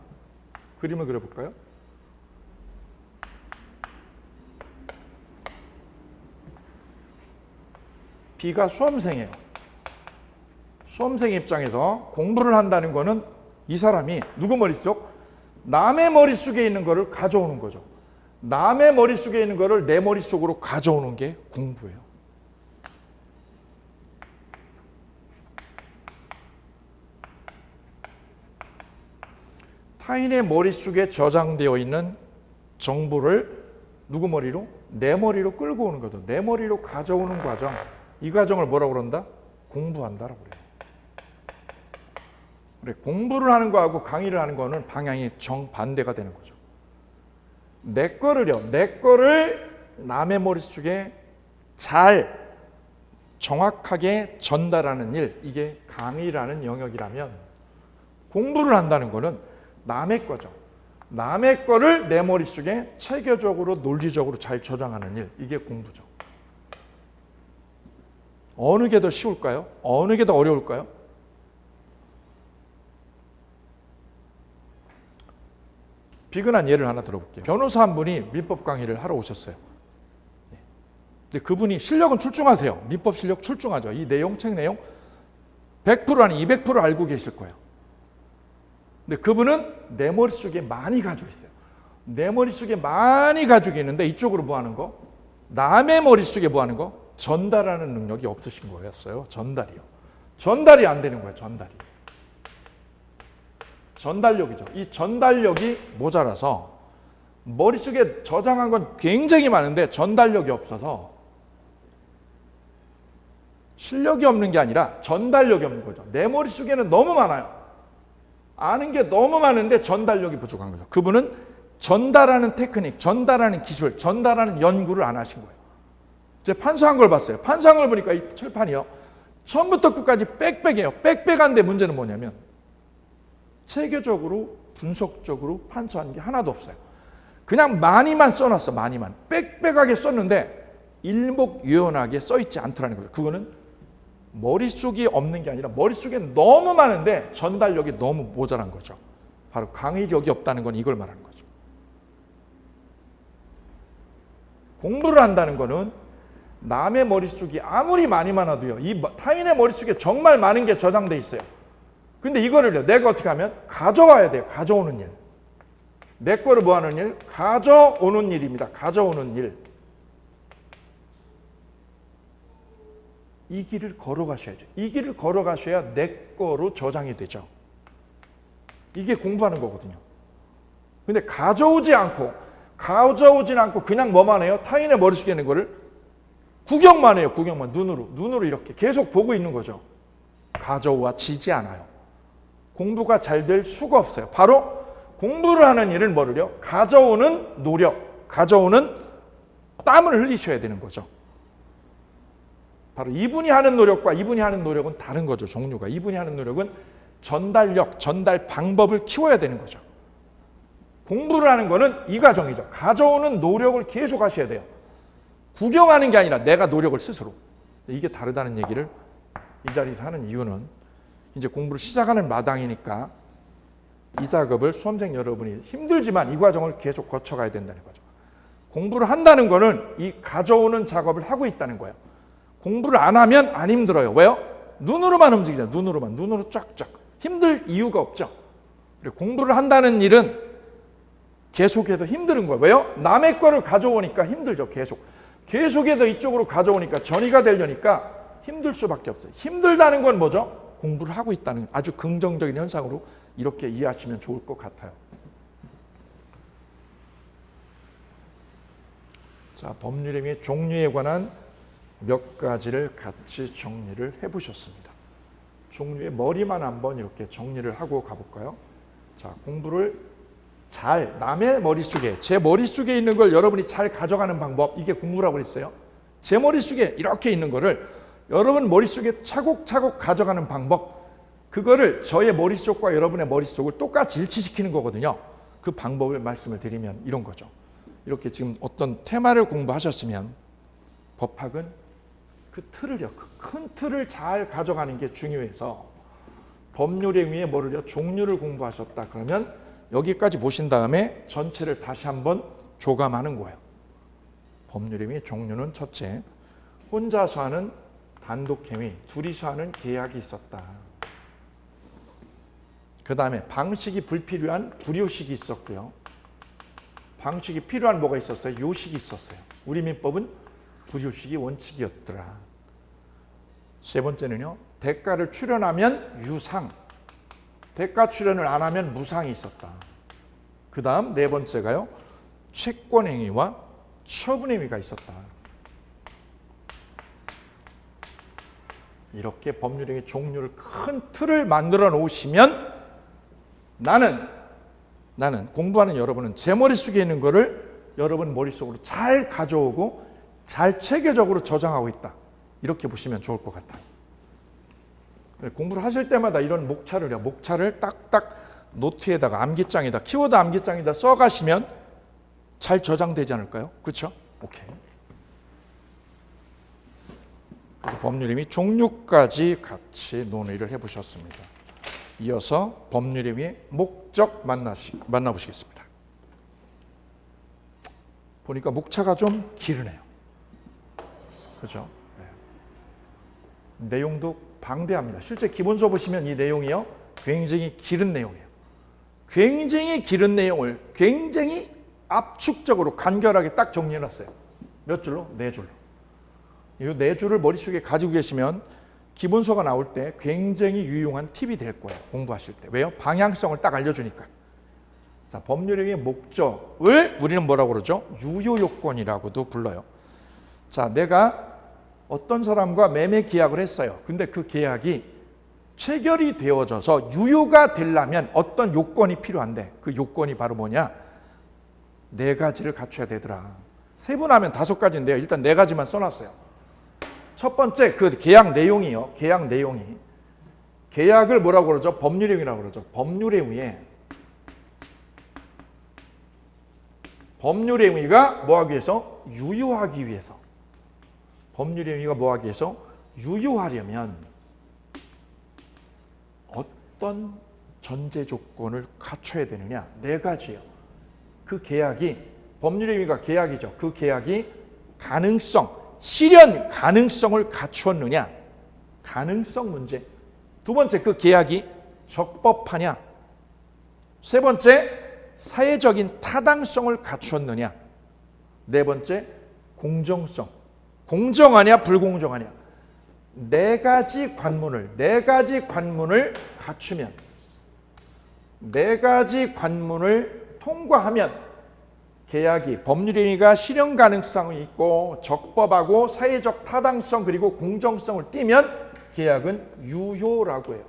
그림을 그려볼까요? B가 수험생이에요. 수험생 입장에서 공부를 한다는 거는 이 사람이 누구 머릿속? 남의 머릿속에 있는 거를 가져오는 거죠. 남의 머릿속에 있는 거를 내 머릿속으로 가져오는 게 공부예요. 타인의 머릿속에 저장되어 있는 정보를 누구 머리로? 내 머리로 끌고 오는 거죠. 내 머리로 가져오는 과정. 이 과정을 뭐라고 그런다? 공부한다라고 그래요. 그래, 공부를 하는 거하고 강의를 하는 거는 방향이 정반대가 되는 거죠. 내 거를 남의 머릿속에 잘 정확하게 전달하는 일, 이게 강의라는 영역이라면 공부를 한다는 거는 남의 거죠. 남의 거를 내 머릿속에 체계적으로 논리적으로 잘 저장하는 일, 이게 공부죠. 어느 게 더 쉬울까요? 어느 게 더 어려울까요? 비근한 예를 하나 들어볼게요. 변호사 한 분이 민법 강의를 하러 오셨어요. 근데 그분이 실력은 출중하세요. 민법 실력 출중하죠. 이 책 내용 100% 아니 200% 알고 계실 거예요. 근데 그분은 내 머릿속에 많이 가지고 있어요. 내 머릿속에 많이 가지고 있는데 이쪽으로 뭐 하는 거? 남의 머릿속에 뭐 하는 거? 전달하는 능력이 없으신 거였어요. 전달이 안 되는 거예요. 전달력이죠. 이 전달력이 모자라서 머릿속에 저장한 건 굉장히 많은데 전달력이 없어서 실력이 없는 게 아니라 전달력이 없는 거죠. 내 머릿속에는 너무 많아요. 아는 게 너무 많은데 전달력이 부족한 거죠. 그분은 전달하는 테크닉, 전달하는 기술, 전달하는 연구를 안 하신 거예요. 제가 판사한 걸 봤어요. 판사한 걸 보니까 이 철판이요. 처음부터 끝까지 빽빽해요. 빽빽한데 문제는 뭐냐면 체계적으로 분석적으로 판서한 게 하나도 없어요. 그냥 많이만 써놨어. 많이만. 빽빽하게 썼는데 일목요연하게 써있지 않더라는 거예요. 그거는 머릿속이 없는 게 아니라 머릿속에 너무 많은데 전달력이 너무 모자란 거죠. 바로 강의력이 없다는 건 이걸 말하는 거죠. 공부를 한다는 거는 남의 머릿속이 아무리 많이 많아도요. 이 타인의 머릿속에 정말 많은 게 저장돼 있어요. 근데 이거를요. 내가 어떻게 하면 가져와야 돼요. 가져오는 일. 내 거를 뭐 하는 일? 가져오는 일입니다. 가져오는 일. 이 길을 걸어가셔야죠. 이 길을 걸어가셔야 내 거로 저장이 되죠. 이게 공부하는 거거든요. 근데 가져오진 않고 그냥 뭐만 해요? 타인의 머릿속에 있는 거를 구경만 해요. 구경만. 눈으로 이렇게 계속 보고 있는 거죠. 가져와지지 않아요. 공부가 잘 될 수가 없어요. 바로 공부를 하는 일은 뭐를요? 가져오는 노력, 가져오는 땀을 흘리셔야 되는 거죠. 바로 이분이 하는 노력과 이분이 하는 노력은 다른 거죠. 종류가. 이분이 하는 노력은 전달력, 전달 방법을 키워야 되는 거죠. 공부를 하는 거는 이 과정이죠. 가져오는 노력을 계속 하셔야 돼요. 구경하는 게 아니라 내가 노력을 스스로. 이게 다르다는 얘기를 이 자리에서 하는 이유는 이제 공부를 시작하는 마당이니까 이 작업을 수험생 여러분이 힘들지만 이 과정을 계속 거쳐가야 된다는 거죠. 공부를 한다는 거는 이 가져오는 작업을 하고 있다는 거예요. 공부를 안 하면 안 힘들어요. 왜요? 눈으로만 움직이잖아요. 눈으로 쫙쫙. 힘들 이유가 없죠. 그리고 공부를 한다는 일은 계속해서 힘든 거예요. 왜요? 남의 거를 가져오니까 힘들죠. 계속해서 이쪽으로 가져오니까 전이가 되려니까 힘들 수밖에 없어요. 힘들다는 건 뭐죠? 공부를 하고 있다는 아주 긍정적인 현상으로 이렇게 이해하시면 좋을 것 같아요. 자, 법률행위의 종류에 관한 몇 가지를 같이 정리를 해보셨습니다. 종류의 머리만 한번 이렇게 정리를 하고 가볼까요? 자, 공부를 잘 남의 머릿속에 제 머릿속에 있는 걸 여러분이 잘 가져가는 방법, 이게 공부라고 그랬어요. 제 머릿속에 이렇게 있는 거를 여러분 머릿속에 차곡차곡 가져가는 방법, 그거를 저의 머릿속과 여러분의 머릿속을 똑같이 일치시키는 거거든요. 그 방법을 말씀을 드리면 이런 거죠. 이렇게 지금 어떤 테마를 공부하셨으면 법학은 그 틀을요, 그 큰 틀을 잘 가져가는 게 중요해서 법률행위의 뭐를요? 종류를 공부하셨다 그러면 여기까지 보신 다음에 전체를 다시 한번 조감하는 거예요. 법률행위의 종류는 첫째, 혼자서 하는 단독행위, 둘이서 하는 계약이 있었다. 그 다음에 방식이 불필요한 불요식이 있었고요. 방식이 필요한 뭐가 있었어요? 요식이 있었어요. 우리 민법은 불요식이 원칙이었더라. 세 번째는요, 대가를 출연하면 유상, 대가 출연을 안 하면 무상이 있었다. 그 다음 네 번째가요, 채권행위와 처분행위가 있었다. 이렇게 법률행위 종류를 큰 틀을 만들어 놓으시면 나는 공부하는 여러분은 제 머릿속에 있는 거를 여러분 머릿속으로 잘 가져오고 잘 체계적으로 저장하고 있다. 이렇게 보시면 좋을 것 같아요. 공부를 하실 때마다 이런 목차를 딱딱 노트에다가 암기장에다, 키워드 암기장에다 써가시면 잘 저장되지 않을까요? 그렇죠? 오케이. 그래서 법률행위 종류까지 같이 논의를 해보셨습니다. 이어서 법률행위의 목적 만나보시겠습니다. 보니까 목차가 좀 기르네요. 그렇죠? 네. 내용도 방대합니다. 실제 기본서 보시면 이 내용이요, 굉장히 기른 내용이에요. 굉장히 기른 내용을 굉장히 압축적으로 간결하게 딱 정리해놨어요. 몇 줄로? 네 줄로. 이 네 줄을 머릿속에 가지고 계시면 기본서가 나올 때 굉장히 유용한 팁이 될 거예요. 공부하실 때. 왜요? 방향성을 딱 알려주니까. 자, 법률행위의 목적을 우리는 뭐라고 그러죠? 유효요건이라고도 불러요. 자, 내가 어떤 사람과 매매 계약을 했어요. 근데 그 계약이 체결이 되어져서 유효가 되려면 어떤 요건이 필요한데 그 요건이 바로 뭐냐? 네 가지를 갖춰야 되더라. 세분하면 5가지인데요. 일단 4가지만 써놨어요. 첫 번째, 그 계약 내용이요. 계약 내용이. 계약을 뭐라고 그러죠? 법률행위라고 그러죠. 법률행위가 뭐하기 위해서? 유효하기 위해서. 법률행위가 뭐하기 위해서? 유효하려면 어떤 전제 조건을 갖춰야 되느냐? 4가지요. 그 계약이, 법률행위가 계약이죠. 그 계약이 실현 가능성을 갖추었느냐? 가능성 문제. 두 번째, 그 계약이 적법하냐? 세 번째, 사회적인 타당성을 갖추었느냐? 네 번째, 공정성. 공정하냐 불공정하냐. 네 가지 관문을 갖추면, 네 가지 관문을 통과하면 계약이 법률행위가 실현 가능성이 있고 적법하고 사회적 타당성 그리고 공정성을 띠면 계약은 유효라고 해요.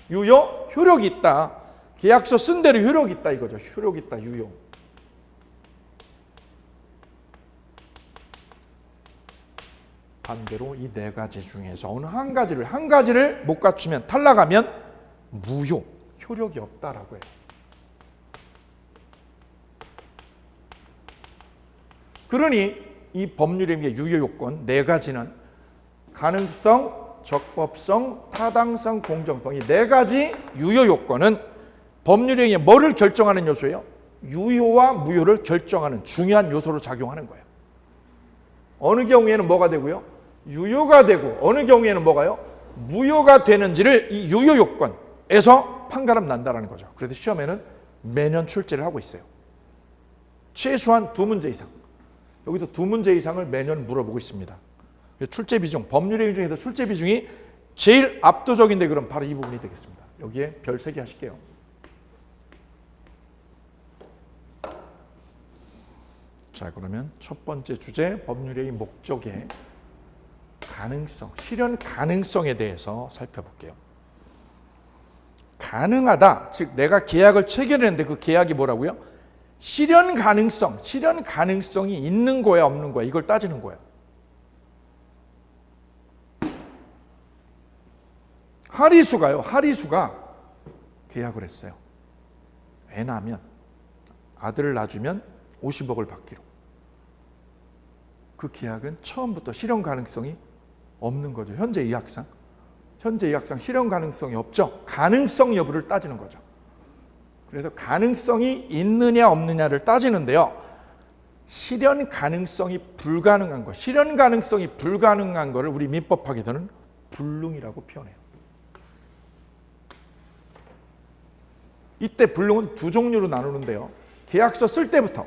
유효, 효력이 있다. 계약서 쓴 대로 효력이 있다 이거죠. 효력이 있다, 유효. 반대로 이 네 가지 중에서 어느 한 가지를 못 갖추면, 탈락하면 무효, 효력이 없다라고 해요. 그러니 이 법률행위의 유효 요건 네 가지는 가능성, 적법성, 타당성, 공정성, 이 네 가지 유효 요건은 법률행위의 뭐를 결정하는 요소예요? 유효와 무효를 결정하는 중요한 요소로 작용하는 거예요. 어느 경우에는 뭐가 되고요? 유효가 되고, 어느 경우에는 뭐가요? 무효가 되는지를 이 유효 요건에서 판가름 난다라는 거죠. 그래서 시험에는 매년 출제를 하고 있어요. 최소한 2문제 이상. 여기서 2문제 이상을 매년 물어보고 있습니다. 출제 비중, 법률행위 중에서 출제 비중이 제일 압도적인데 그럼 바로 이 부분이 되겠습니다. 여기에 별 3개 하실게요. 자, 그러면 첫 번째 주제, 법률행위 목적의 가능성, 실현 가능성에 대해서 살펴볼게요. 가능하다, 즉 내가 계약을 체결했는데 그 계약이 뭐라고요? 실현 가능성이 있는 거야 없는 거야, 이걸 따지는 거야. 하리수가 계약을 했어요. 애 낳으면, 아들을 낳아주면 50억을 받기로. 그 계약은 처음부터 실현 가능성이 없는 거죠. 현재 의학상 실현 가능성이 없죠. 가능성 여부를 따지는 거죠. 그래서 가능성이 있느냐 없느냐를 따지는데요. 실현 가능성이 불가능한 거를 우리 민법학에서는 불능이라고 표현해요. 이때 불능은 2종류로 나누는데요. 계약서 쓸 때부터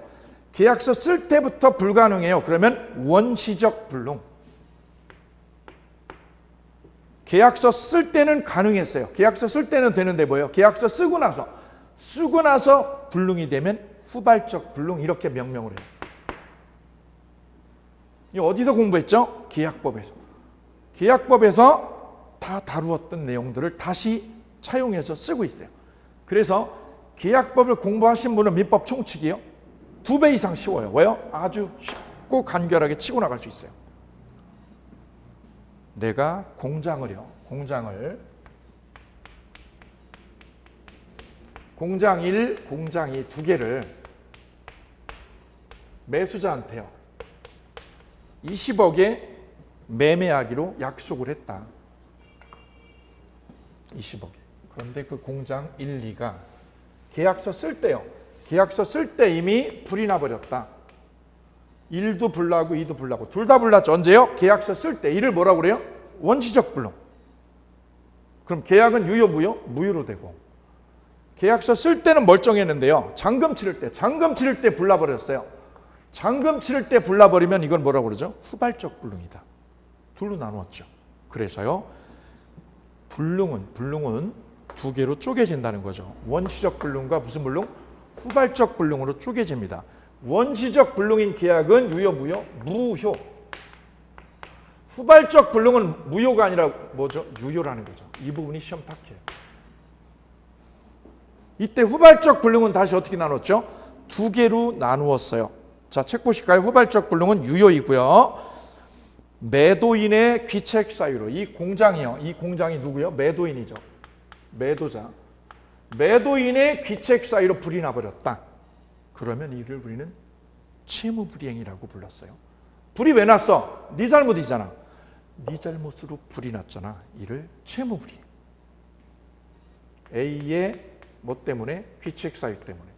불가능해요. 그러면 원시적 불능. 계약서 쓸 때는 가능했어요. 계약서 쓸 때는 되는데 뭐예요? 계약서 쓰고 나서 불능이 되면 후발적 불능, 이렇게 명명을 해요. 이 어디서 공부했죠? 계약법에서 다 다루었던 내용들을 다시 차용해서 쓰고 있어요. 그래서 계약법을 공부하신 분은 민법 총칙이요 2배 이상 쉬워요. 왜요? 아주 쉽고 간결하게 치고 나갈 수 있어요. 내가 공장 1, 공장 2 두 개를 매수자한테요 20억에 매매하기로 약속을 했다. 20억에. 그런데 그 공장 1, 2가 계약서 쓸 때 이미 불이 나버렸다. 1도 불나고 2도 불나고 둘 다 불났죠. 언제요? 계약서 쓸 때. 이를 뭐라고 그래요? 원시적 불능. 그럼 계약은 유효, 무효? 무효로 되고, 계약서 쓸 때는 멀쩡했는데요. 잔금 치를 때 불나버렸어요. 잔금 치를 때 불나버리면 이건 뭐라고 그러죠? 후발적 불능이다. 둘로 나누었죠. 그래서요, 불능은 2개로 쪼개진다는 거죠. 원시적 불능과 무슨 불능? 후발적 불능으로 쪼개집니다. 원시적 불능인 계약은 유효, 무효? 무효. 후발적 불능은 무효가 아니라 뭐죠? 유효라는 거죠. 이 부분이 시험 탁해요. 이때 후발적 불능은 다시 어떻게 나눴죠? 2개로 나누었어요. 자, 책 보실까요? 후발적 불능은 유효이고요. 매도인의 귀책 사유로, 이 공장이 누구요? 매도인이죠. 매도자. 매도인의 귀책 사유로 불이 나버렸다. 그러면 이를 우리는 채무불이행이라고 불렀어요. 불이 왜 났어? 네 잘못이잖아. 네 잘못으로 불이 났잖아. 이를 채무불이행. A의 뭐 때문에? 귀책 사유 때문에.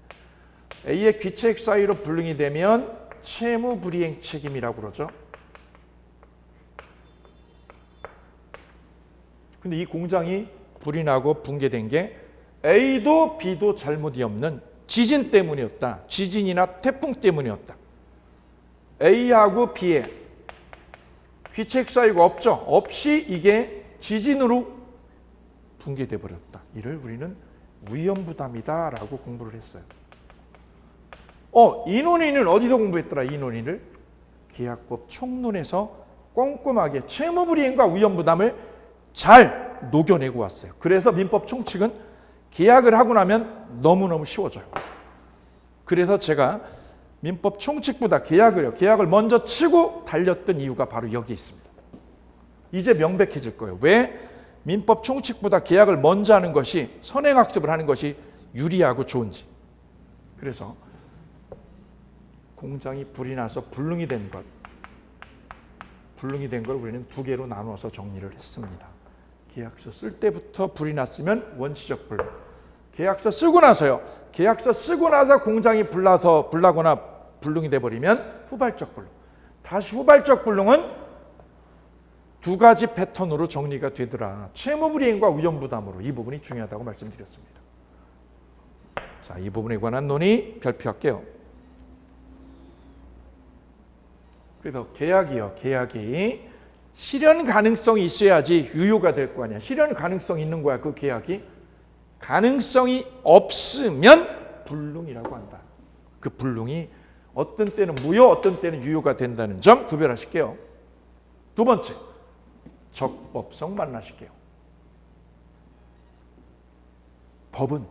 A의 귀책 사유로 불능이 되면 채무불이행 책임이라고 그러죠. 근데 이 공장이 불이 나고 붕괴된 게 A도 B도 잘못이 없는 지진 때문이었다. 지진이나 태풍 때문이었다. A하고 B의 귀책 사유가 없죠. 없이 이게 지진으로 붕괴돼 버렸다. 이를 우리는 위험부담이다라고 공부를 했어요. 이 논의는 어디서 공부했더라? 이 논의를 계약법 총론에서 꼼꼼하게 채무불이행과 위험부담을 잘 녹여내고 왔어요. 그래서 민법 총칙은 계약을 하고 나면 너무너무 쉬워져요. 그래서 제가 민법 총칙보다 계약을 먼저 치고 달렸던 이유가 바로 여기 있습니다. 이제 명백해질 거예요. 왜 민법 총칙보다 계약을 먼저 하는 것이, 선행학습을 하는 것이 유리하고 좋은지. 그래서 공장이 불이 나서 불능이 된 걸 우리는 두 개로 나눠서 정리를 했습니다. 계약서 쓸 때부터 불이 났으면 원시적 불능. 계약서 쓰고 나서요. 계약서 쓰고 나서 공장이 불나거나 불능이 돼버리면 후발적 불능. 다시 후발적 불능은 두 가지 패턴으로 정리가 되더라. 채무불이행과 위험부담으로. 이 부분이 중요하다고 말씀드렸습니다. 자, 이 부분에 관한 논의 발표할게요. 그래서 계약이 실현 가능성이 있어야지 유효가 될 거 아니야. 실현 가능성이 있는 거야, 그 계약이. 가능성이 없으면 불능이라고 한다. 그 불능이 어떤 때는 무효, 어떤 때는 유효가 된다는 점 구별하실게요. 두 번째, 적법성 만나실게요. 법은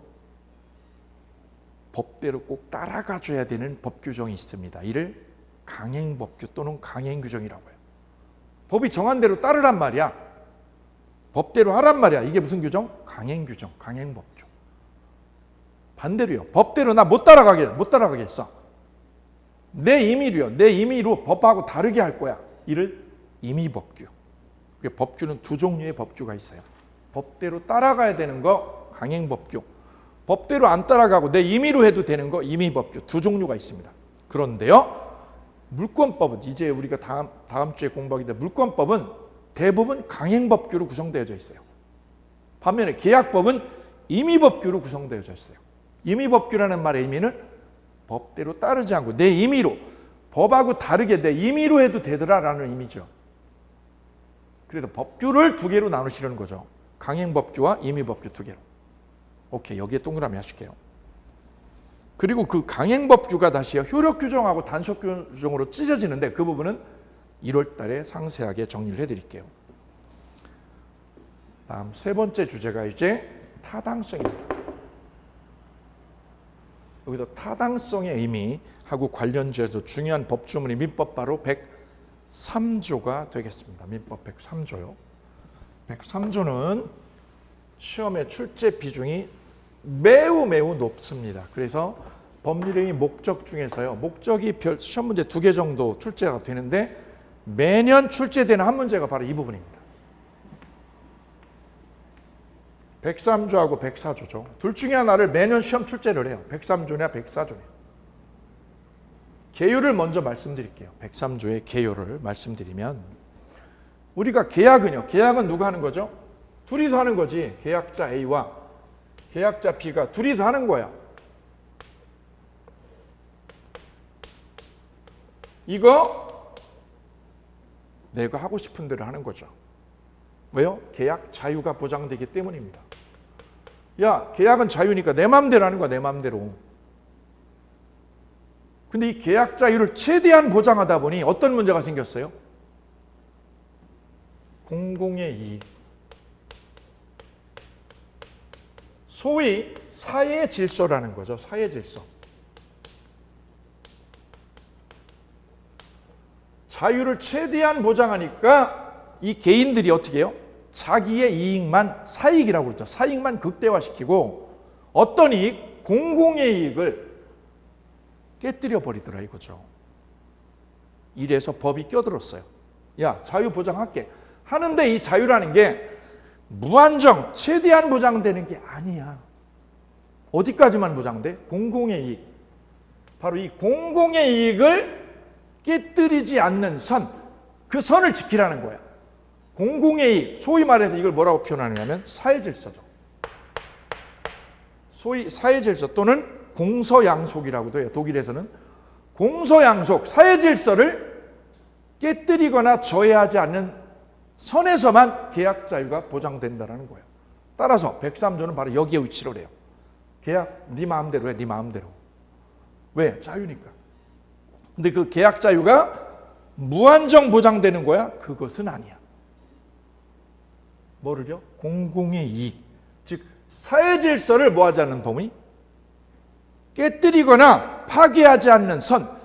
법대로 꼭 따라가줘야 되는 법 규정이 있습니다. 이를 강행법규 또는 강행규정이라고 해요. 법이 정한 대로 따르란 말이야. 법대로 하란 말이야. 이게 무슨 규정? 강행규정, 강행법규. 반대로요. 법대로 나 못 따라가겠어. 내 임의로 법하고 다르게 할 거야. 이를 임의법규. 법규는 두 종류의 법규가 있어요. 법대로 따라가야 되는 거 강행법규. 법대로 안 따라가고 내 임의로 해도 되는 거 임의법규. 두 종류가 있습니다. 그런데요. 물권법은 이제 우리가 다음 주에 공부하게 될 물권법은 대부분 강행법규로 구성되어져 있어요. 반면에 계약법은 임의법규로 구성되어져 있어요. 임의법규라는 말의 의미는 법대로 따르지 않고 내 임의로, 법하고 다르게 내 임의로 해도 되더라라는 의미죠. 그래서 법규를 두 개로 나누시려는 거죠. 강행법규와 임의법규 두 개로. 오케이, 여기에 동그라미 하실게요. 그리고 그 강행법규가 다시 효력규정하고 단속규정으로 찢어지는데 그 부분은 1월 달에 상세하게 정리를 해드릴게요. 다음 세 번째 주제가 이제 타당성입니다. 여기서 타당성의 의미하고 관련지어서 중요한 법조문이 민법 바로 103조가 되겠습니다. 민법 103조요. 103조는 시험의 출제 비중이 매우 높습니다. 그래서 법률행위 목적 중에서요. 목적이 시험 문제 2개 정도 출제가 되는데 매년 출제되는 한 문제가 바로 이 부분입니다. 103조하고 104조죠. 둘 중에 하나를 매년 시험 출제를 해요. 103조냐 104조냐. 개요를 먼저 말씀드릴게요. 103조의 개요를 말씀드리면 우리가 계약은 누가 하는 거죠? 둘이서 하는 거지. 계약자 A와 계약자 B가 둘이서 하는 거야. 이거 내가 하고 싶은 대로 하는 거죠. 왜요? 계약 자유가 보장되기 때문입니다. 야, 계약은 자유니까 내 마음대로 하는 거야, 내 마음대로. 근데 이 계약 자유를 최대한 보장하다 보니 어떤 문제가 생겼어요? 공공의 이익. 소위 사회 질서라는 거죠. 사회 질서. 자유를 최대한 보장하니까 이 개인들이 어떻게 해요? 자기의 이익만, 사익이라고 그러죠. 사익만 극대화시키고 어떤 이익? 공공의 이익을 깨뜨려 버리더라 이거죠. 이래서 법이 껴들었어요. 야, 자유 보장할게. 하는데 이 자유라는 게 무한정, 최대한 보장되는 게 아니야. 어디까지만 보장돼? 공공의 이익. 바로 이 공공의 이익을 깨뜨리지 않는 선, 그 선을 지키라는 거야. 공공의 이익, 소위 말해서 이걸 뭐라고 표현하냐면 사회질서죠. 소위 사회질서 또는 공서양속이라고도 해요. 독일에서는 공서양속, 사회질서를 깨뜨리거나 저해하지 않는 선에서만 계약 자유가 보장된다는 거예요. 따라서 103조는 바로 여기에 위치를 해요. 계약 네 마음대로 해, 네 마음대로. 왜? 자유니까. 근데 그 계약 자유가 무한정 보장되는 거야? 그것은 아니야. 뭐를요? 공공의 이익, 즉 사회 질서를 뭐하지 않는 범위, 깨뜨리거나 파괴하지 않는 선,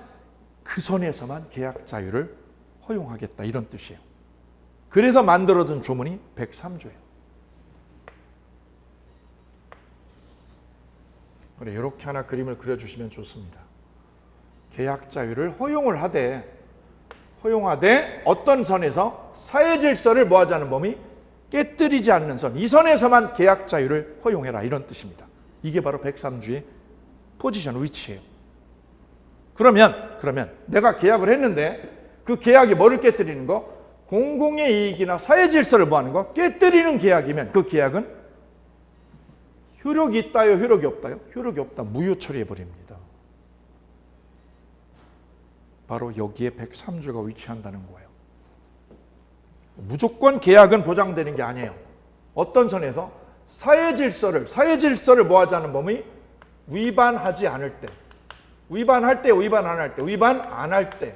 그 선에서만 계약 자유를 허용하겠다, 이런 뜻이에요. 그래서 만들어진 조문이 103조예요. 그래, 이렇게 하나 그림을 그려주시면 좋습니다. 계약 자유를 허용하되 어떤 선에서 사회 질서를 뭐하지 않는 범위, 깨뜨리지 않는 선, 이 선에서만 계약 자유를 허용해라, 이런 뜻입니다. 이게 바로 103조의 포지션, 위치예요. 그러면 내가 계약을 했는데 그 계약이 뭐를 깨뜨리는 거? 공공의 이익이나 사회 질서를 뭐하는 거? 깨뜨리는 계약이면 그 계약은 효력이 있다요, 효력이 없다요? 효력이 없다. 무효 처리해버립니다. 바로 여기에 103조가 위치한다는 거예요. 무조건 계약은 보장되는 게 아니에요. 어떤 선에서? 사회 질서를 뭐하지 않는 범위? 위반하지 않을 때. 위반할 때, 위반 안 할 때, 위반 안 할 때.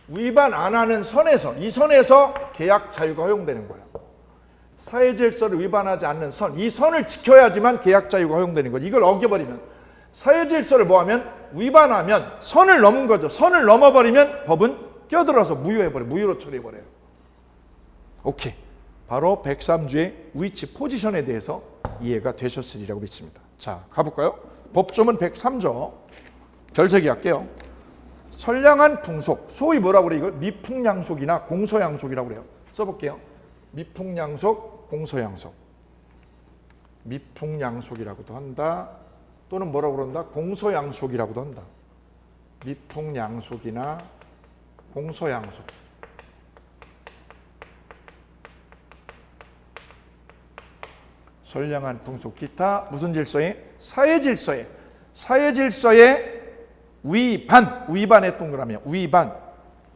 위반 안 하는 선에서, 이 선에서 계약 자유가 허용되는 거예요. 사회 질서를 위반하지 않는 선, 이 선을 지켜야지만 계약 자유가 허용되는 거죠. 이걸 어겨버리면, 사회 질서를 뭐하면? 위반하면 선을 넘은 거죠. 선을 넘어버리면 법은 껴들어서 무효해버려요. 무효로 처리해버려요. 오케이. 바로 103조의 위치, 포지션에 대해서 이해가 되셨으리라고 믿습니다. 자, 가볼까요? 법조문 103조. 별세기 할게요. 선량한 풍속, 소위 뭐라고 그래요? 이걸 미풍양속이나 공소양속이라고 그래요. 써볼게요. 미풍양속, 공소양속. 미풍양속이라고도 한다. 또는 뭐라고 그런다? 공소양속이라고도 한다. 미풍양속이나 공소양속. 선량한 풍속, 기타 무슨 질서에? 사회 질서에. 사회 질서에 위반의 동그라미야.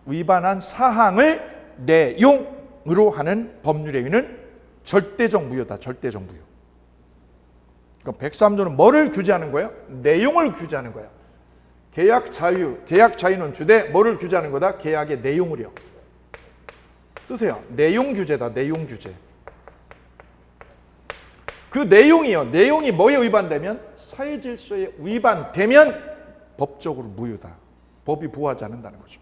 위반한 사항을 내용으로 하는 법률 행위는 절대적 무효다. 절대적 무효. 그럼 103조는 뭐를 규제하는 거예요? 내용을 규제하는 거예요. 계약 자유는 주되 뭐를 규제하는 거다? 계약의 내용을요. 쓰세요. 내용 규제다. 내용 규제. 그 내용이요. 내용이 뭐에 위반되면? 사회 질서에 위반되면 법적으로 무효다. 법이 부하지 않는다는 거죠.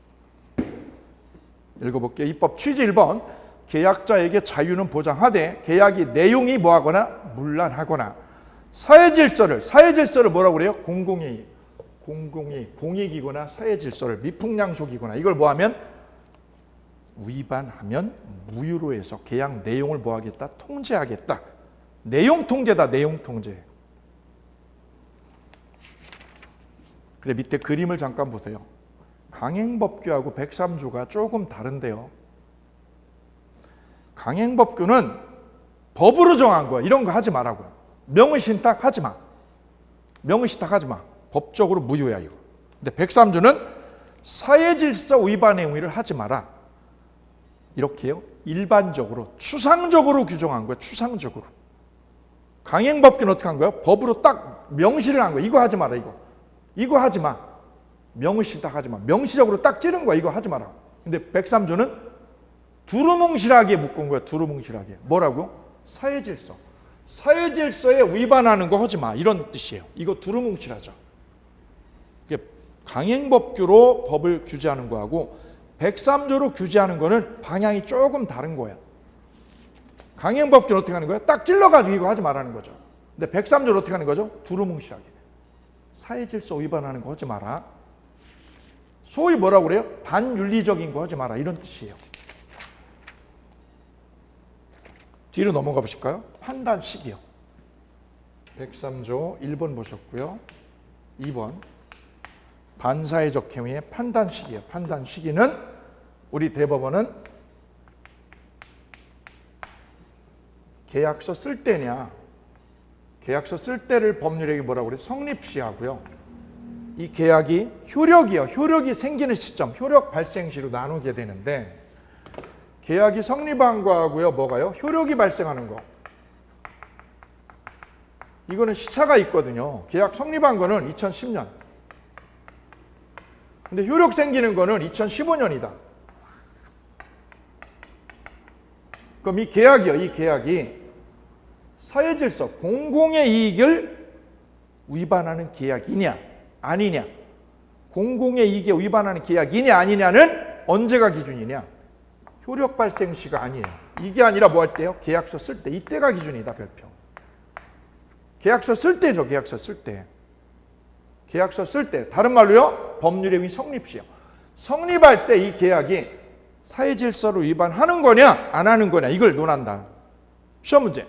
읽어볼게요. 입법 취지 1번. 계약자에게 자유는 보장하되 계약의 내용이 뭐하거나 문란하거나 사회 질서를 뭐라고 그래요? 공공의 공익이거나 사회 질서를 미풍양속이거나 이걸 뭐하면? 위반하면 무효로 해서 계약 내용을 뭐하겠다? 통제하겠다. 내용 통제다. 내용 통제. 그래, 밑에 그림을 잠깐 보세요. 강행법규하고 103조가 조금 다른데요. 강행법규는 법으로 정한 거야. 이런 거 하지 말라고요. 명의신탁 하지 마. 명의신탁 하지 마. 법적으로 무효야 이거. 근데 103조는 사회질서 위반의 행위를 하지 마라. 이렇게요. 일반적으로 추상적으로 규정한 거야. 추상적으로. 강행법규는 어떻게 한 거야? 법으로 딱 명시를 한 거야. 이거 하지 마라 이거. 이거 하지 마. 명의신탁 하지 마. 명시적으로 딱 찌른 거야. 이거 하지 마라. 근데 103조는 두루뭉실하게 묶은 거야. 두루뭉실하게. 뭐라고? 사회질서. 사회질서에 위반하는 거 하지 마. 이런 뜻이에요. 이거 두루뭉실하죠. 강행법규로 법을 규제하는 거하고 103조로 규제하는 거는 방향이 조금 다른 거야. 강행법규는 어떻게 하는 거야? 딱 찔러가지고 이거 하지 말라는 거죠. 근데 103조는 어떻게 하는 거죠? 두루뭉실하게. 사회질서 위반하는 거 하지 마라. 소위 뭐라고 그래요? 반윤리적인 거 하지 마라. 이런 뜻이에요. 뒤로 넘어가 보실까요? 판단 시기요. 103조 1번 보셨고요. 2번 반사회적 행위의 판단 시기예요. 판단 시기는 우리 대법원은 계약서 쓸 때냐, 계약서 쓸 때를 법률행위 뭐라고 그래요? 성립시하고요. 이 계약이 효력이요. 효력이 생기는 시점, 효력 발생 시로 나누게 되는데 계약이 성립한 거하고요. 뭐가요? 효력이 발생하는 거. 이거는 시차가 있거든요. 계약 성립한 거는 2010년. 근데 효력 생기는 거는 2015년이다. 그럼 이 계약이요. 이 계약이 사회질서, 공공의 이익을 위반하는 계약이냐 아니냐. 공공의 이익에 위반하는 계약이냐 아니냐는 언제가 기준이냐. 효력 발생 시가 아니에요. 이게 아니라 뭐 할 때요? 계약서 쓸 때. 이때가 기준이다. 별표. 계약서 쓸 때죠. 계약서 쓸 때. 계약서 쓸 때. 다른 말로요. 법률의 위 성립 시요. 성립할 때 이 계약이 사회질서를 위반하는 거냐 안 하는 거냐 이걸 논한다. 시험 문제.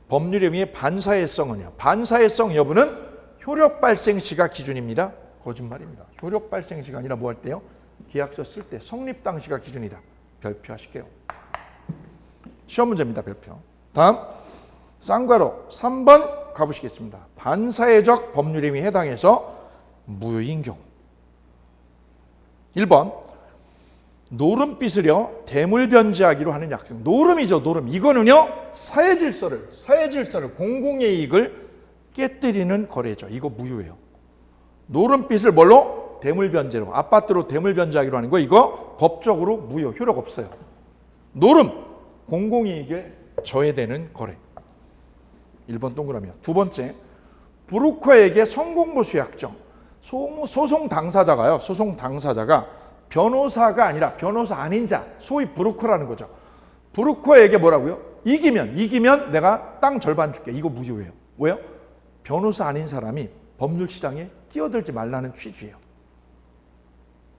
법률의 위의 반사회성은요. 반사회성 여부는 효력 발생 시가 기준입니다. 거짓말입니다. 효력 발생 시가 아니라 뭐 할 때요? 계약서 쓸 때 성립 당시가 기준이다. 별표하실게요. 시험 문제입니다. 별표. 다음 쌍괄호 3번 가보시겠습니다. 반사회적 법률에 해당해서 무효인 경우. 1번 노름빚을요 대물 변제하기로 하는 약속. 노름이죠. 노름. 이거는요 사회질서를 공공의 이익을 깨뜨리는 거래죠. 이거 무효예요. 노름빚을 뭘로? 대물 변제로. 아파트로 대물 변제하기로 하는 거 이거 법적으로 무효. 효력 없어요. 노름 공공이익에 저해되는 거래. 1번 동그라미요. 두 번째, 브로커에게 성공보수 약정. 소송 당사자가요. 소송 당사자가 변호사가 아니라 변호사 아닌 자, 소위 브로커라는 거죠. 브로커에게 뭐라고요? 이기면 내가 땅 절반 줄게. 이거 무효예요. 왜요? 변호사 아닌 사람이 법률 시장에 끼어들지 말라는 취지예요.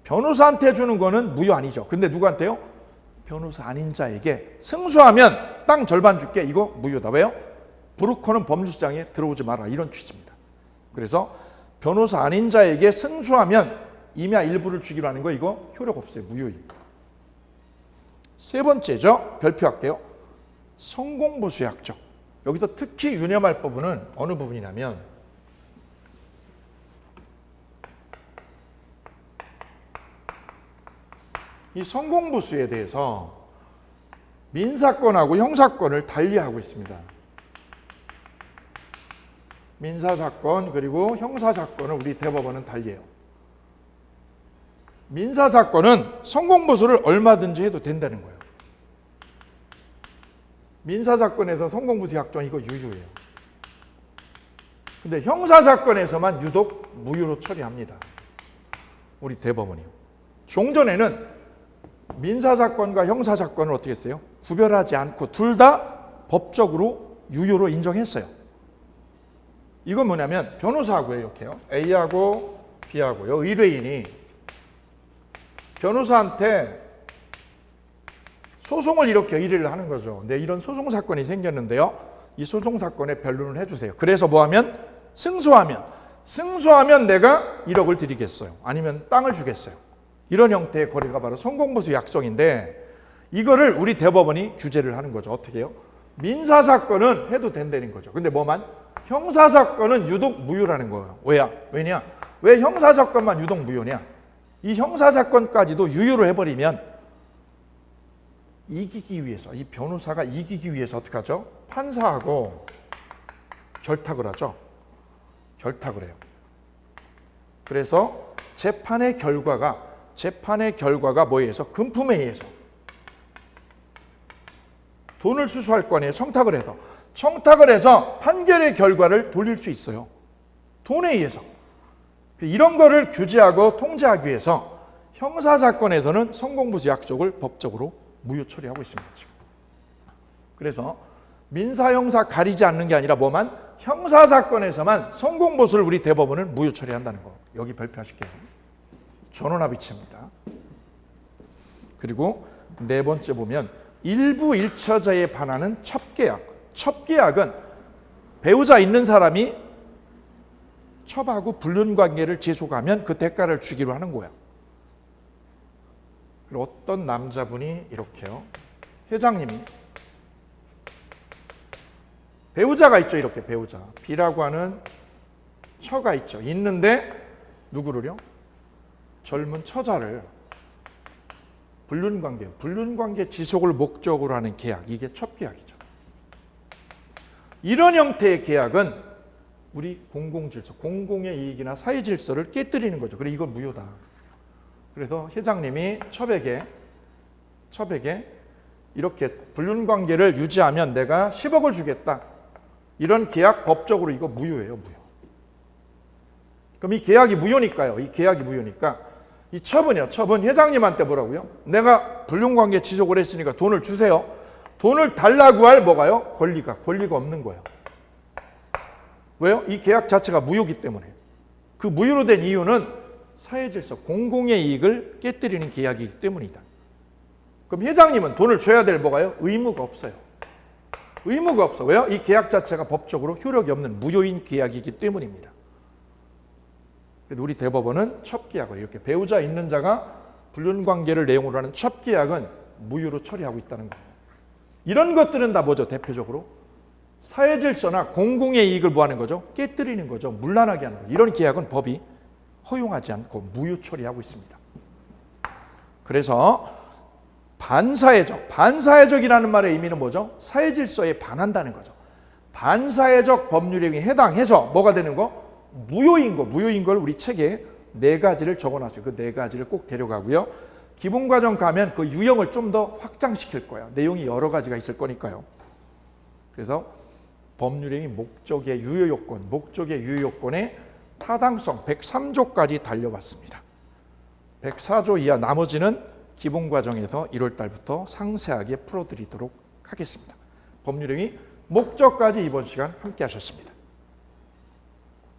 변호사한테 주는 거는 무효 아니죠. 근데 누구한테요? 변호사 아닌 자에게 승소하면 땅 절반 줄게. 이거 무효다. 왜요? 브로커는 법률시장에 들어오지 마라. 이런 취지입니다. 그래서 변호사 아닌 자에게 승소하면 임야 일부를 주기로 하는 거 이거 효력 없어요. 무효입니다. 세 번째죠. 별표할게요. 성공보수 약정. 여기서 특히 유념할 부분은 어느 부분이냐면 이 성공보수에 대해서 민사권하고 형사권을 달리하고 있습니다. 민사사건 그리고 형사사건을 우리 대법원은 달리해요. 민사사건은 성공보수를 얼마든지 해도 된다는 거예요. 민사사건에서 성공보수 약정 이거 유효해요. 근데 형사사건에서만 유독 무효로 처리합니다. 우리 대법원이요. 종전에는 민사사건과 형사사건을 어떻게 했어요? 구별하지 않고 둘 다 법적으로 유효로 인정했어요. 이건 뭐냐면 변호사하고요. 이렇게요. A하고 B하고요. 의뢰인이 변호사한테 소송을 이렇게 의뢰를 하는 거죠. 네, 이런 소송 사건이 생겼는데요. 이 소송 사건에 변론을 해주세요. 그래서 뭐하면 승소하면 내가 1억을 드리겠어요. 아니면 땅을 주겠어요. 이런 형태의 거래가 바로 성공보수 약정인데 이거를 우리 대법원이 규제를 하는 거죠. 어떻게 해요? 민사사건은 해도 된다는 거죠. 근데 뭐만? 형사사건은 유독 무효라는 거예요. 왜냐? 왜 형사사건만 유독 무효냐? 이 형사사건까지도 유효로 해버리면 이기기 위해서, 이 변호사가 이기기 위해서 어떻게 하죠? 판사하고 결탁을 하죠. 결탁을 해요. 그래서 재판의 결과가 뭐에 의해서? 금품에 의해서 돈을 수수할 거 아니에요. 청탁을 해서 판결의 결과를 돌릴 수 있어요. 돈에 의해서. 이런 거를 규제하고 통제하기 위해서 형사사건에서는 성공보수 약정을 법적으로 무효 처리하고 있습니다. 지금. 그래서 민사, 형사 가리지 않는 게 아니라 뭐만? 형사사건에서만 성공보수를 우리 대법원은 무효 처리한다는 거. 여기 별표하실게요. 전원합의체입니다. 그리고 네 번째 보면 일부 일처자에 반하는 첩계약. 첩계약은 배우자 있는 사람이 첩하고 불륜관계를 지속하면 그 대가를 주기로 하는 거야. 그리고 어떤 남자분이 이렇게요. 회장님이 배우자가 있죠. 이렇게 배우자. B라고 하는 처가 있죠. 있는데 누구를요? 젊은 처자를 불륜관계 지속을 목적으로 하는 계약, 이게 첩계약이죠. 이런 형태의 계약은 우리 공공질서, 공공의 이익이나 사회질서를 깨뜨리는 거죠. 그래 이건 무효다. 그래서 회장님이 첩에게 이렇게 불륜관계를 유지하면 내가 10억을 주겠다. 이런 계약 법적으로 이거 무효예요, 무효. 그럼 이 계약이 무효니까요. 이 계약이 무효니까 이 첩은요. 첩은 회장님한테 뭐라고요? 내가 불륜관계 지속을 했으니까 돈을 주세요. 돈을 달라고 할 뭐가요? 권리가 없는 거예요. 왜요? 이 계약 자체가 무효기 때문에. 그 무효로 된 이유는 사회질서, 공공의 이익을 깨뜨리는 계약이기 때문이다. 그럼 회장님은 돈을 줘야 될 뭐가요? 의무가 없어요. 의무가 없어. 왜요? 이 계약 자체가 법적으로 효력이 없는 무효인 계약이기 때문입니다. 그래도 우리 대법원은 첩계약을 이렇게 배우자 있는 자가 불륜관계를 내용으로 하는 첩계약은 무효로 처리하고 있다는 거예요. 이런 것들은 다 뭐죠? 대표적으로 사회질서나 공공의 이익을 뭐 하는 거죠? 깨뜨리는 거죠. 문란하게 하는 거죠. 이런 계약은 법이 허용하지 않고 무효 처리하고 있습니다. 그래서 반사회적이라는 말의 의미는 뭐죠? 사회질서에 반한다는 거죠. 반사회적 법률행위에 해당해서 뭐가 되는 거? 무효인 걸 우리 책에 4가지를 적어놨어요. 그 4가지를 꼭 데려가고요. 기본과정 가면 그 유형을 좀 더 확장시킬 거예요. 내용이 여러 가지가 있을 거니까요. 그래서 법률행위 목적의 유효요건의 타당성 103조까지 달려왔습니다. 104조 이하 나머지는 기본과정에서 1월 달부터 상세하게 풀어드리도록 하겠습니다. 법률행위 목적까지 이번 시간 함께 하셨습니다.